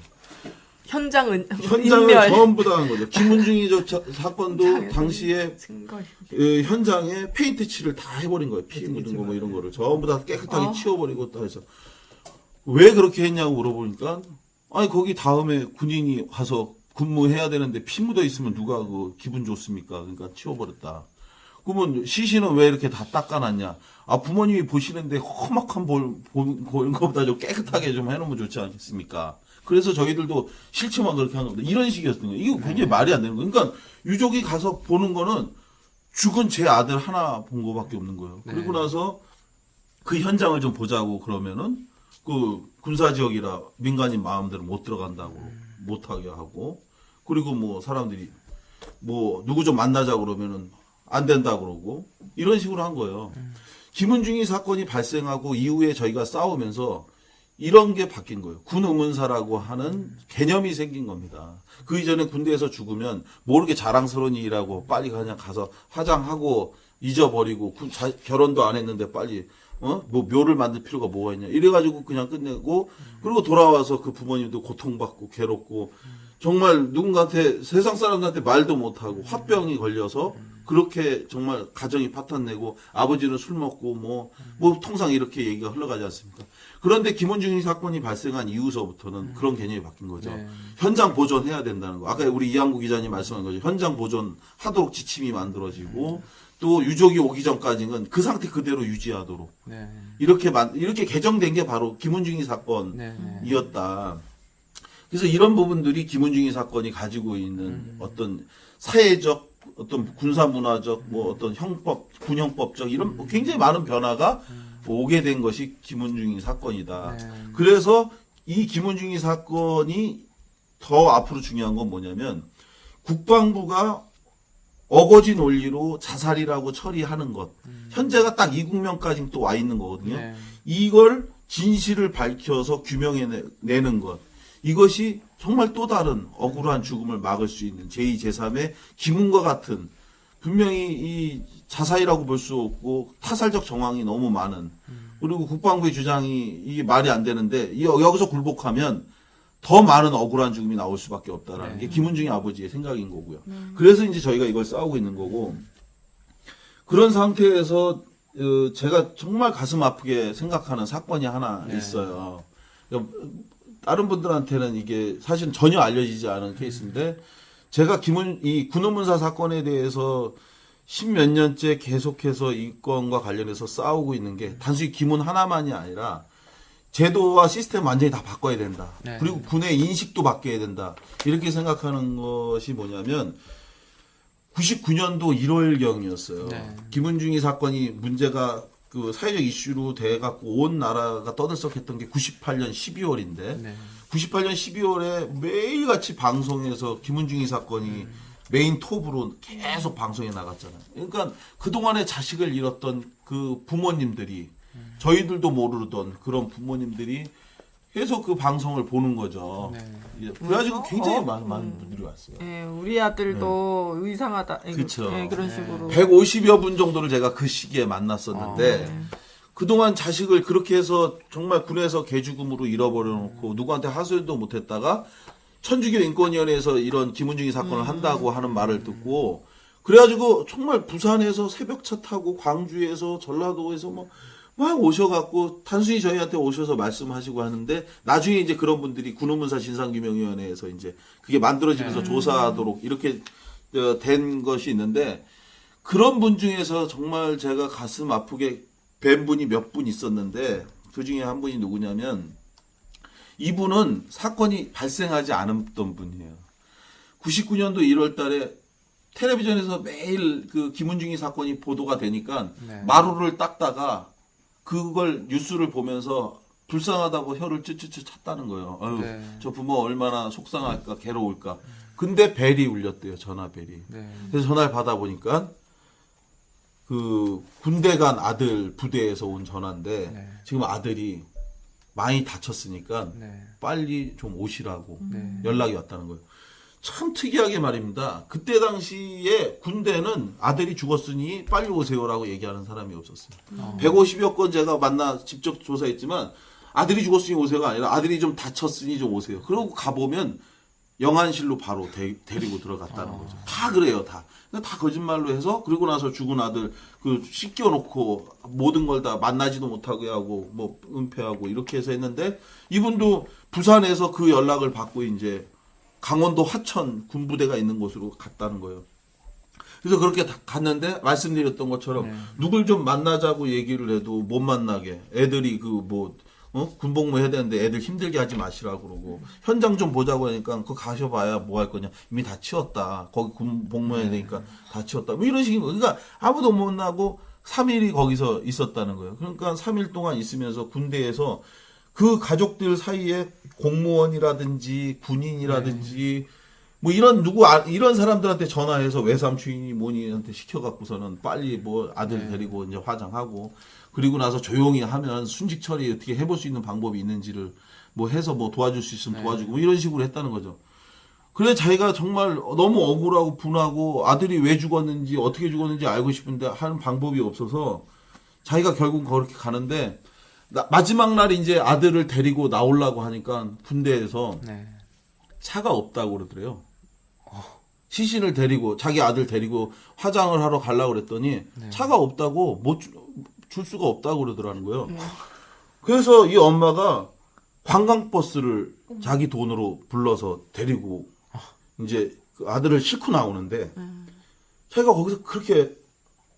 현장은 현장을 인멸. 전부 다 한 거죠. 김은중이 사건도 현장에서 당시에 증거. 현장에 페인트 칠을 다 해버린 거예요. 피 묻은 거 뭐 이런 거를 전부 다 깨끗하게 치워버리고 다 해서 왜 그렇게 했냐고 물어보니까 아니 거기 다음에 군인이 와서 근무해야 되는데 피 묻어 있으면 누가 그 기분 좋습니까? 그러니까 치워버렸다. 그러면 시신은 왜 이렇게 다 닦아놨냐? 아 부모님이 보시는데 험악한 보는 것보다 좀 깨끗하게 좀 해놓으면 좋지 않겠습니까? 그래서 저희들도 싫지만 그렇게 하는 겁니다. 이런 식이었던 거예요. 이거 굉장히 말이 안 되는 거예요. 그러니까 유족이 가서 보는 거는 죽은 제 아들 하나 본 거밖에 없는 거예요. 그리고 나서 그 현장을 좀 보자고 그러면은 그 군사 지역이라 민간인 마음대로 못 들어간다고 못 하게 하고 그리고 뭐 사람들이 뭐 누구 좀 만나자 그러면은 안 된다 그러고 이런 식으로 한 거예요. 김은중이 사건이 발생하고 이후에 저희가 싸우면서 이런 게 바뀐 거예요. 군 의문사라고 하는 개념이 생긴 겁니다. 그 이전에 군대에서 죽으면 모르게 자랑스러운 일이라고 빨리 그냥 가서 화장하고 잊어버리고 결혼도 안 했는데 빨리 뭐 묘를 만들 필요가 뭐가 있냐 이래가지고 그냥 끝내고 그리고 돌아와서 그 부모님도 고통받고 괴롭고 정말 누군가한테 세상 사람들한테 말도 못하고 화병이 걸려서 그렇게 정말 가정이 파탄내고 아버지는 술 먹고 뭐 통상 이렇게 얘기가 흘러가지 않습니까? 그런데 김은중이 사건이 발생한 이후서부터는 그런 개념이 바뀐 거죠. 네. 현장 보존해야 된다는 거. 아까 우리 이한구 기자님 말씀한 거죠. 현장 보존하도록 지침이 만들어지고 또 유족이 오기 전까지는 그 상태 그대로 유지하도록 네. 이렇게 개정된 게 바로 김은중이 사건이었다. 그래서 이런 부분들이 김은중이 사건이 가지고 있는 어떤 사회적 어떤 군사문화적 뭐 어떤 형법 군형법적 이런 굉장히 많은 변화가 오게 된 것이 김은중이 사건이다. 그래서 이 김은중이 사건이 더 앞으로 중요한 건 뭐냐면 국방부가 어거지 논리로 자살이라고 처리하는 것. 현재가 딱 이 국면까지 또 와 있는 거거든요. 네. 이걸 진실을 밝혀서 규명해내는 것. 이것이 정말 또 다른 억울한 죽음을 막을 수 있는 제2, 제3의 김은과 같은 분명히 이 자살이라고 볼 수 없고 타살적 정황이 너무 많은 그리고 국방부의 주장이 이게 말이 안 되는데 여기서 굴복하면 더 많은 억울한 죽음이 나올 수밖에 없다라는 게 김은중의 아버지의 생각인 거고요. 그래서 이제 저희가 이걸 싸우고 있는 거고 그런 상태에서 제가 정말 가슴 아프게 생각하는 사건이 하나 있어요. 다른 분들한테는 이게 사실 전혀 알려지지 않은 케이스인데 제가 이 군의문사 사건에 대해서 10몇 년째 계속해서 이 건과 관련해서 싸우고 있는 게 단순히 기문 하나만이 아니라 제도와 시스템 완전히 다 바꿔야 된다. 네. 그리고 군의 인식도 바뀌어야 된다. 이렇게 생각하는 것이 뭐냐면 99년도 1월경이었어요. 네. 김은중이 사건이 문제가 그 사회적 이슈로 돼갖고 온 나라가 떠들썩했던 게 98년 12월인데 네. 98년 12월에 매일같이 방송에서 김은중이 사건이 메인 톱으로 계속 방송에 나갔잖아요. 그러니까 그동안에 자식을 잃었던 그 부모님들이 저희들도 모르던 그런 부모님들이 계속 그 방송을 보는 거죠. 네. 그래가지고 굉장히 많은 분들이 왔어요. 예, 우리 아들도 의상하다. 그쵸. 예, 그런 식으로. 150여 분 정도를 제가 그 시기에 만났었는데 그동안 자식을 그렇게 해서 정말 군에서 개죽음으로 잃어버려 놓고 누구한테 하소연도 못했다가 천주교 인권위원회에서 이런 김은중이 사건을 한다고 하는 말을 듣고 그래가지고 정말 부산에서 새벽차 타고 광주에서 전라도에서 막 오셔갖고 단순히 저희한테 오셔서 말씀하시고 하는데 나중에 이제 그런 분들이 군의문사 진상규명위원회에서 이제 그게 만들어지면서 조사하도록 이렇게 된 것이 있는데 그런 분 중에서 정말 제가 가슴 아프게 뵌 분이 몇 분 있었는데 그 중에 한 분이 누구냐면 이분은 사건이 발생하지 않았던 분이에요. 99년도 1월 달에 텔레비전에서 매일 그 김은중이 사건이 보도가 되니까 네. 마루를 닦다가 그걸 뉴스를 보면서 불쌍하다고 혀를 ጭጭጭ 찼다는 거예요. 아유, 네. 저 부모 얼마나 속상할까, 괴로울까. 근데 벨이 울렸대요, 전화벨이. 네. 그래서 전화를 받아보니까 그 군대 간 아들 부대에서 온 전화인데 네. 지금 아들이 많이 다쳤으니까 네. 빨리 좀 오시라고 네. 연락이 왔다는 거예요. 참 특이하게 말입니다. 그때 당시에 군대는 아들이 죽었으니 빨리 오세요라고 얘기하는 사람이 없었어요. 150여 건 제가 만나 직접 조사했지만 아들이 죽었으니 오세요가 아니라 아들이 좀 다쳤으니 좀 오세요. 그러고 가보면 영안실로 바로 데리고 들어갔다는 거죠. 다 그래요, 다. 근데 다 거짓말로 해서 그리고 나서 죽은 아들 그 씻겨놓고 모든 걸 다 만나지도 못하게 하고 뭐 은폐하고 이렇게 해서 했는데 이분도 부산에서 그 연락을 받고 이제 강원도 화천 군부대가 있는 곳으로 갔다는 거예요. 그래서 그렇게 갔는데 말씀드렸던 것처럼 네. 누굴 좀 만나자고 얘기를 해도 못 만나게 애들이 그 뭐 군복무 해야 되는데 애들 힘들게 하지 마시라고 그러고 현장 좀 보자고 하니까 그거 가셔봐야 뭐 할 거냐 이미 다 치웠다 거기 군복무 해야 되니까 다 치웠다 뭐 이런 식인 거예요. 그러니까 아무도 못 만나고 3일이 거기서 있었다는 거예요. 그러니까 3일 동안 있으면서 군대에서 그 가족들 사이에 공무원이라든지 군인이라든지 뭐 이런 이런 사람들한테 전화해서 외삼 주인이 뭐니한테 시켜갖고서는 빨리 뭐 아들 데리고 이제 화장하고 그리고 나서 조용히 하면 순직 처리 어떻게 해볼 수 있는 방법이 있는지를 뭐 해서 뭐 도와줄 수 있으면 도와주고 뭐 이런 식으로 했다는 거죠. 그래 자기가 정말 너무 억울하고 분하고 아들이 왜 죽었는지 어떻게 죽었는지 알고 싶은데 하는 방법이 없어서 자기가 결국 그렇게 가는데 마지막 날 이제 아들을 데리고 나오려고 하니까 군대에서 네. 차가 없다고 그러더래요. 시신을 데리고 자기 아들 데리고 화장을 하러 가려고 그랬더니 차가 없다고 못 줄 수가 없다고 그러더라는 거예요. 그래서 이 엄마가 관광버스를 자기 돈으로 불러서 데리고 이제 그 아들을 싣고 나오는데 자기가 거기서 그렇게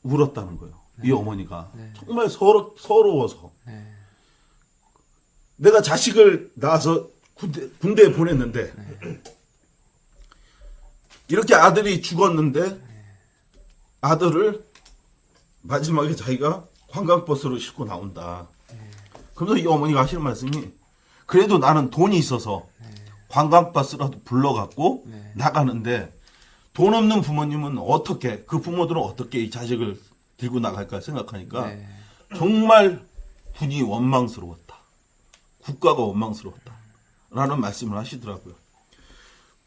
울었다는 거예요. 이 어머니가 정말 서러워서 네. 내가 자식을 낳아서 군대에 보냈는데 이렇게 아들이 죽었는데 아들을 마지막에 자기가 관광버스로 싣고 나온다. 그러면서 이 어머니가 하시는 말씀이 그래도 나는 돈이 있어서 관광버스라도 불러갖고 나가는데 돈 없는 부모님은 어떻게 그 부모들은 어떻게 이 자식을 들고 나갈까 생각하니까 네. 정말 군이 원망스러웠다. 국가가 원망스러웠다. 라는 말씀을 하시더라고요.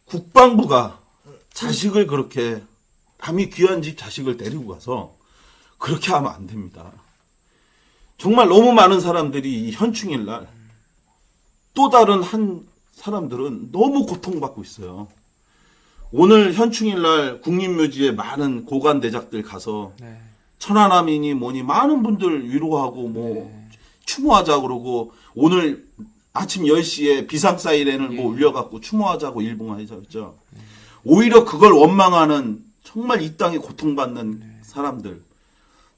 국방부가 자식을 그렇게 남이 귀한 집 자식을 데리고 가서 그렇게 하면 안 됩니다. 정말 너무 많은 사람들이 이 현충일 날 또 다른 한 사람들은 너무 고통받고 있어요. 오늘 현충일 날 국립묘지에 많은 고관대작들 가서 네. 천안함이니 뭐니 많은 분들 위로하고 뭐 추모하자 그러고 오늘 아침 10시에 비상 사이렌을 뭐 울려갖고 추모하자고 일봉하자죠. 오히려 그걸 원망하는 정말 이 땅에 고통받는 사람들,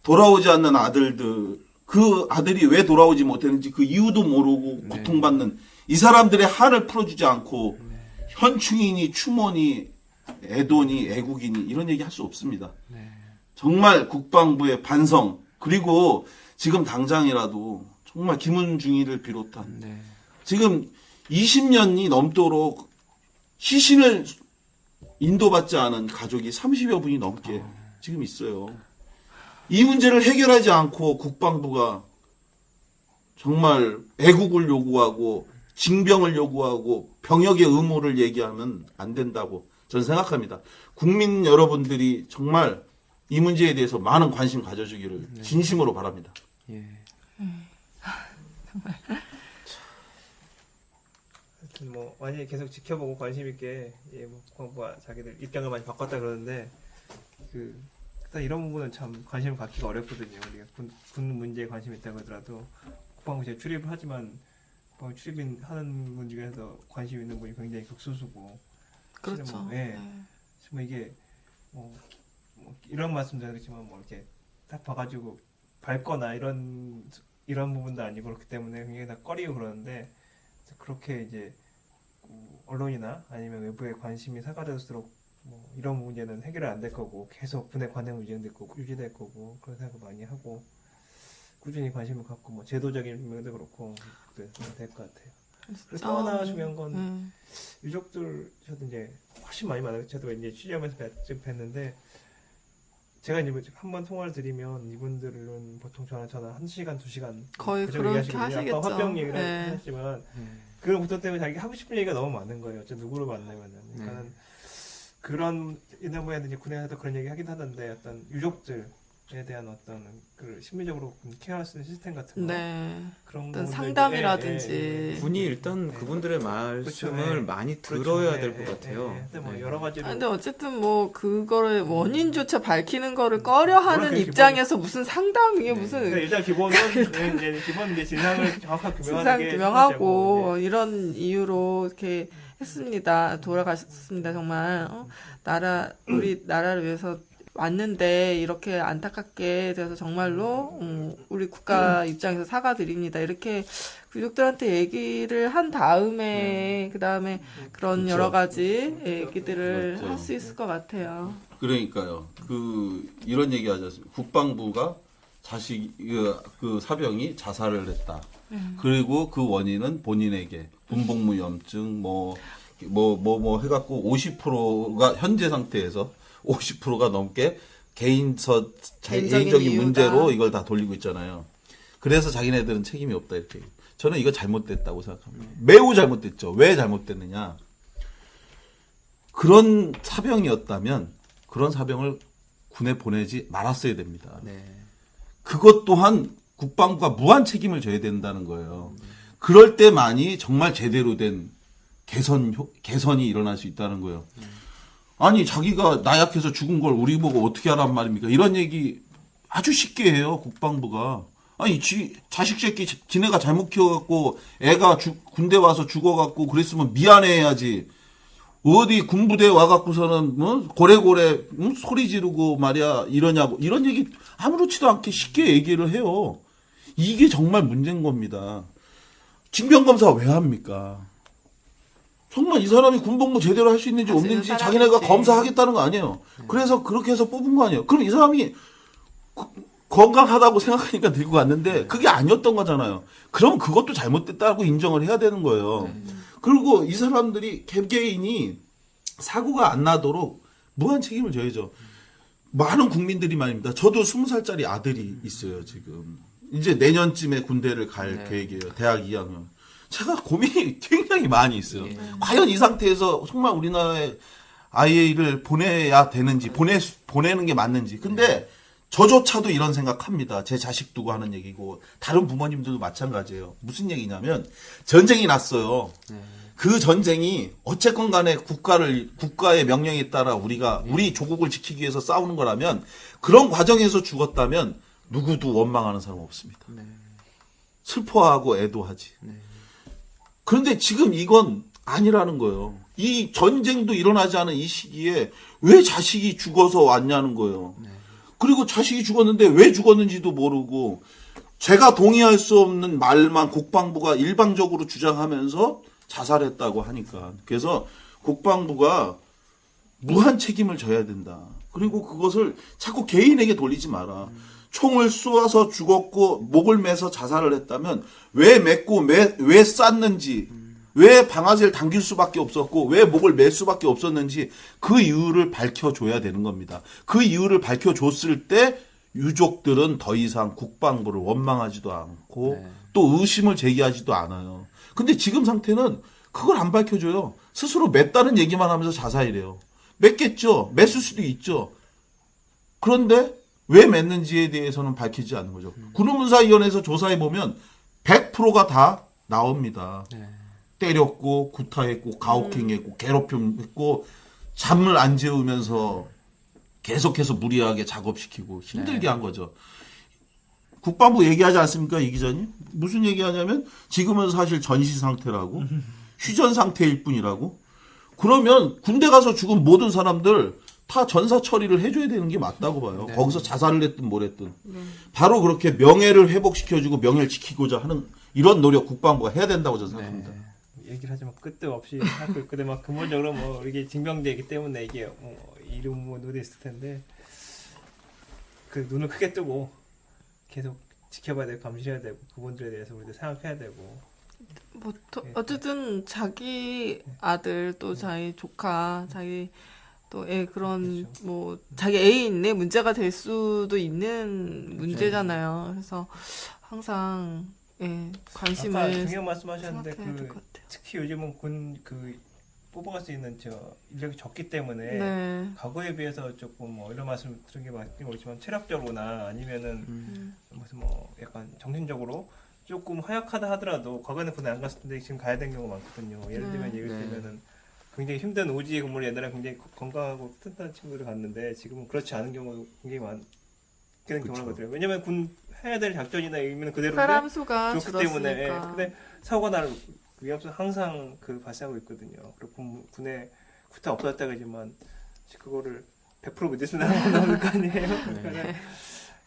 돌아오지 않는 아들들, 그 아들이 왜 돌아오지 못했는지 그 이유도 모르고 고통받는 이 사람들의 한을 풀어주지 않고 현충이니 추모니 애도니 애국이니 이런 얘기 할 수 없습니다. 정말 국방부의 반성 그리고 지금 당장이라도 정말 김은중이를 비롯한 지금 20년이 넘도록 시신을 인도받지 않은 가족이 30여 분이 넘게 지금 있어요. 이 문제를 해결하지 않고 국방부가 정말 애국을 요구하고 징병을 요구하고 병역의 의무를 얘기하면 안 된다고 저는 생각합니다. 국민 여러분들이 정말 이 문제에 대해서 많은 관심 가져주기를 진심으로 바랍니다. 예. 하여튼 뭐 많이 계속 지켜보고 관심 있게 뭐 국방부가 자기들 입장을 많이 바꿨다 그러는데 일단 이런 부분은 참 관심을 갖기가 어렵거든요. 우리가 군 문제에 관심이 있다고 하더라도 국방부 제가 출입을 하지만 국방부 출입하는 분 중에서 관심 있는 분이 굉장히 극소수고 그렇죠. 뭐, 뭐 이게 뭐 이런 말씀도 하겠지만 뭐 이렇게 딱 봐가지고 밟거나 이런 부분도 아니고 그렇기 때문에 굉장히 다 꺼리고 그러는데 그렇게 이제 언론이나 아니면 외부의 관심이 사가될수록 뭐 이런 문제는 해결이 안 될 거고 계속 군의 관행은 유지될 거고 그런 생각을 많이 하고 꾸준히 관심을 갖고 뭐 제도적인 면도 그렇고 그래서 될 것 같아요. 그래서 또 하나 중요한 건 유족들 저도 이제 훨씬 많이 만나요. 저도 이제 취재하면서 뵀는데 제가 이제 한번 통화를 드리면 이분들은 보통 저는 1시간, 2시간 거의 그렇게 하시겠죠. 아까 화병 얘기를 네. 하셨지만 그런 부터 때문에 자기가 하고 싶은 얘기가 너무 많은 거예요. 어째 누구를 만나면은. 그러니까는 그런 이남부에는 이제 군에서도 그런 얘기 하긴 하던데 어떤 유족들에 대한 어떤 그 심리적으로 케어할 수 있는 시스템 같은 거 네. 그런 어떤 부분들 상담이라든지. 군이 일단 네. 그분들의 말씀을 많이 들어야 될 것 같아요. 뭐 네. 여러 가지로 근데 어쨌든 뭐 그거를 원인조차 밝히는 거를 꺼려하는 그게 입장에서 무슨 상담이게 무슨 그러니까 일단 기본은 이제 기본 이제 진상을 정확하게 진상 규명하는 게 규명하고 이런 이유로 이렇게 했습니다. 돌아가셨습니다. 정말 우리 나라를 위해서 왔는데 이렇게 안타깝게 돼서 정말로 우리 국가 입장에서 사과드립니다. 이렇게 유족들한테 얘기를 한 다음에 그 다음에 그런 그렇죠. 여러 가지 얘기들을 그렇죠. 할 수 있을 것 같아요. 그러니까요. 이런 얘기 하지 않습니까? 국방부가 그 사병이 자살을 했다. 그리고 그 원인은 본인에게 군복무염증 해갖고 50%가 현재 상태에서 50%가 넘게 개인적인 이유다. 문제로 이걸 다 돌리고 있잖아요. 그래서 자기네들은 책임이 없다 이렇게. 저는 이거 잘못됐다고 생각합니다. 매우 잘못됐죠. 왜 잘못됐느냐? 그런 사병이었다면 그런 사병을 군에 보내지 말았어야 됩니다. 네. 그것 또한 국방부가 무한 책임을 져야 된다는 거예요. 그럴 때만이 정말 제대로 된 개선이 일어날 수 있다는 거예요. 아니 자기가 나약해서 죽은 걸 우리 보고 어떻게 하란 말입니까? 이런 얘기 아주 쉽게 해요. 국방부가. 아니 자식 새끼 지네가 잘못 키워갖고 애가 군대 와서 죽어갖고 그랬으면 미안해야지. 어디 군부대 와갖고서는 고래고래 소리 지르고 말이야 이러냐고 이런 얘기 아무렇지도 않게 쉽게 얘기를 해요. 이게 정말 문제인 겁니다. 징병검사 왜 합니까? 정말 이 사람이 군복무 제대로 할 수 있는지 할수 있는 없는지 자기네가 사람인지. 검사하겠다는 거 아니에요. 그래서 그렇게 해서 뽑은 거 아니에요. 그럼 이 사람이 건강하다고 생각하니까 들고 갔는데 그게 아니었던 거잖아요. 그럼 그것도 잘못됐다고 인정을 해야 되는 거예요. 그리고 이 사람들이 개개인이 사고가 안 나도록 무한 책임을 져야죠. 많은 국민들이 말입니다. 저도 20살짜리 아들이 있어요, 지금. 이제 내년쯤에 군대를 갈 계획이에요. 대학 2학년. 제가 고민이 굉장히 많이 있어요. 과연 이 상태에서 정말 우리나라에 아이를 보내야 되는지, 보내는 게 맞는지. 근데 저조차도 이런 생각합니다. 제 자식 두고 하는 얘기고 다른 부모님들도 마찬가지예요. 무슨 얘기냐면 전쟁이 났어요. 그 전쟁이 어쨌건 간에 국가의 명령에 따라 우리 조국을 지키기 위해서 싸우는 거라면 그런 과정에서 죽었다면 누구도 원망하는 사람 없습니다. 슬퍼하고 애도하지. 그런데 지금 이건 아니라는 거예요. 이 전쟁도 일어나지 않은 이 시기에 왜 자식이 죽어서 왔냐는 거예요. 그리고 자식이 죽었는데 왜 죽었는지도 모르고 제가 동의할 수 없는 말만 국방부가 일방적으로 주장하면서 자살했다고 하니까. 그래서 국방부가 무한 책임을 져야 된다. 그리고 그것을 자꾸 개인에게 돌리지 마라. 총을 쏘아서 죽었고 목을 매서 자살을 했다면 왜 맸고 왜 쐈는지 왜 방아쇠를 당길 수밖에 없었고 왜 목을 맬 수밖에 없었는지 그 이유를 밝혀줘야 되는 겁니다. 그 이유를 밝혀줬을 때 유족들은 더 이상 국방부를 원망하지도 않고 또 의심을 제기하지도 않아요. 근데 지금 상태는 그걸 안 밝혀줘요. 스스로 맸다는 얘기만 하면서 자살이래요. 맸겠죠. 맸을 수도 있죠. 그런데 왜 맸는지에 대해서는 밝히지 않는 거죠. 군의문사위원회에서 조사해보면 100%가 다 나옵니다. 때렸고 구타했고 가혹행위했고 괴롭힘했고 잠을 안 재우면서 계속해서 무리하게 작업시키고 힘들게 한 거죠. 국방부 얘기하지 않습니까, 이 기자님? 무슨 얘기하냐면 지금은 사실 전시 상태라고 휴전 상태일 뿐이라고. 그러면 군대 가서 죽은 모든 사람들 다 전사 처리를 해줘야 되는 게 맞다고 봐요. 거기서 자살을 했든 뭘 했든. 바로 그렇게 명예를 회복시켜주고 명예를 지키고자 하는 이런 노력 국방부가 해야 된다고 저는 생각합니다. 얘기를 하지만 끝도 없이 하고 있거든. 막 근본적으로 뭐 이게 증명되기 때문에 이게 이름 뭐 눈에 있을 텐데 그 눈을 크게 뜨고 계속 지켜봐야 되고 감시해야 되고 그분들에 대해서 우리도 생각해야 되고. 뭐 어쨌든 자기 아들 또 자기 조카 자기 또 애 그런 그렇죠. 뭐 자기 애인의 문제가 될 수도 있는 문제잖아요. 그래서 항상 아까 관심을 중요한 말씀하셨는데 생각해야 될 그 것 같아요. 특히 요즘은 군 그 뽑아갈 수 있는 저 인력이 적기 때문에 네. 과거에 비해서 조금 뭐 이런 말씀 드린 게 맞긴 모르지만 체력적으로나 아니면은 무슨 뭐 약간 정신적으로 조금 허약하다 하더라도 과거에는 군에 안 갔을 텐데 지금 가야 되는 경우가 많거든요. 예를 네. 들면 예를 네. 들면은 굉장히 힘든 오지의 근무를 옛날에 굉장히 건강하고 튼튼한 친구들이 갔는데 지금은 그렇지 않은 경우도 굉장히 많은 경우가 있거든요. 왜냐면 군 해야 될 작전이나 의미는 그대로인데 사람 수가 그렇기 때문에 줄었으니까. 근데 사고가 날 위험성 항상 그 발생하고 있거든요. 그리고 군에 구타 없어졌다 그러지만 그거를 100% 믿을 수는 없는 거 아니에요. 그러니까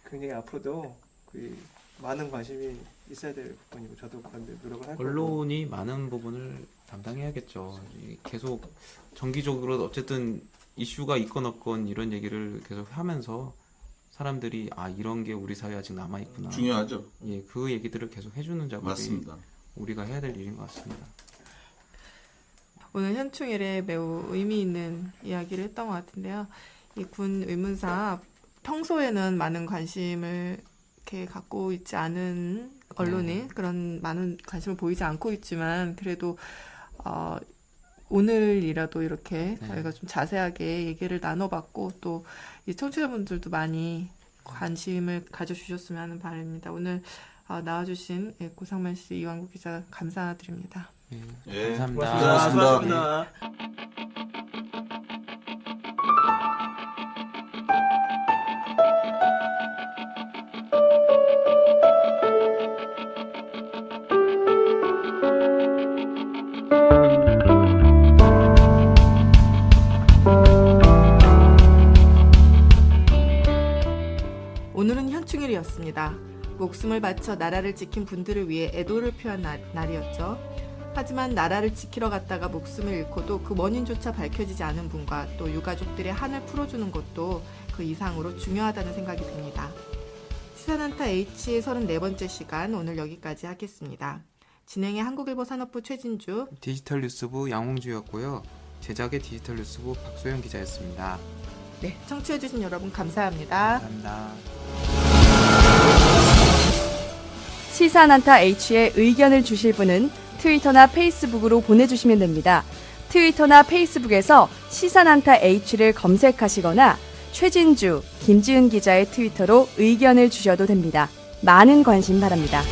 굉장히 앞으로도 그 많은 관심이 있어야 될 부분이고 저도 그런 데 노력을 할 거고. 언론이 많은 부분을 담당해야겠죠. 계속 정기적으로 어쨌든 이슈가 있건 없건 이런 얘기를 계속 하면서 사람들이 아 이런 게 우리 사회에 아직 남아 있구나. 중요하죠. 예, 그 얘기들을 계속 해주는 작업이 맞습니다. 우리가 해야 될 일인 것 같습니다. 오늘 현충일에 매우 의미 있는 이야기를 했던 것 같은데요. 이 군 의문사 평소에는 많은 관심을 이렇게 갖고 있지 않은 언론이 그런 많은 관심을 보이지 않고 있지만 그래도 오늘이라도 이렇게 네. 저희가 좀 자세하게 얘기를 나눠봤고 또 이 청취자분들도 많이 관심을 가져주셨으면 하는 바람입니다. 오늘 나와주신 고상만 씨, 이완구 기자 감사드립니다. 예, 예, 감사합니다. 고맙습니다. 오늘은 현충일이었습니다. 목숨을 바쳐 나라를 지킨 분들을 위해 애도를 표한 날이었죠. 하지만 나라를 지키러 갔다가 목숨을 잃고도 그 원인조차 밝혀지지 않은 분과 또 유가족들의 한을 풀어주는 것도 그 이상으로 중요하다는 생각이 듭니다. 시사난타 H의 34번째 시간 오늘 여기까지 하겠습니다. 진행의 한국일보 산업부 최진주, 디지털 뉴스부 양홍주였고요. 제작의 디지털 뉴스부 박소영 기자였습니다. 네, 청취해주신 여러분 감사합니다. 감사합니다. 시사난타 H에 의견을 주실 분은 트위터나 페이스북으로 보내주시면 됩니다. 트위터나 페이스북에서 시사난타 H를 검색하시거나 최진주, 김지은 기자의 트위터로 의견을 주셔도 됩니다. 많은 관심 바랍니다.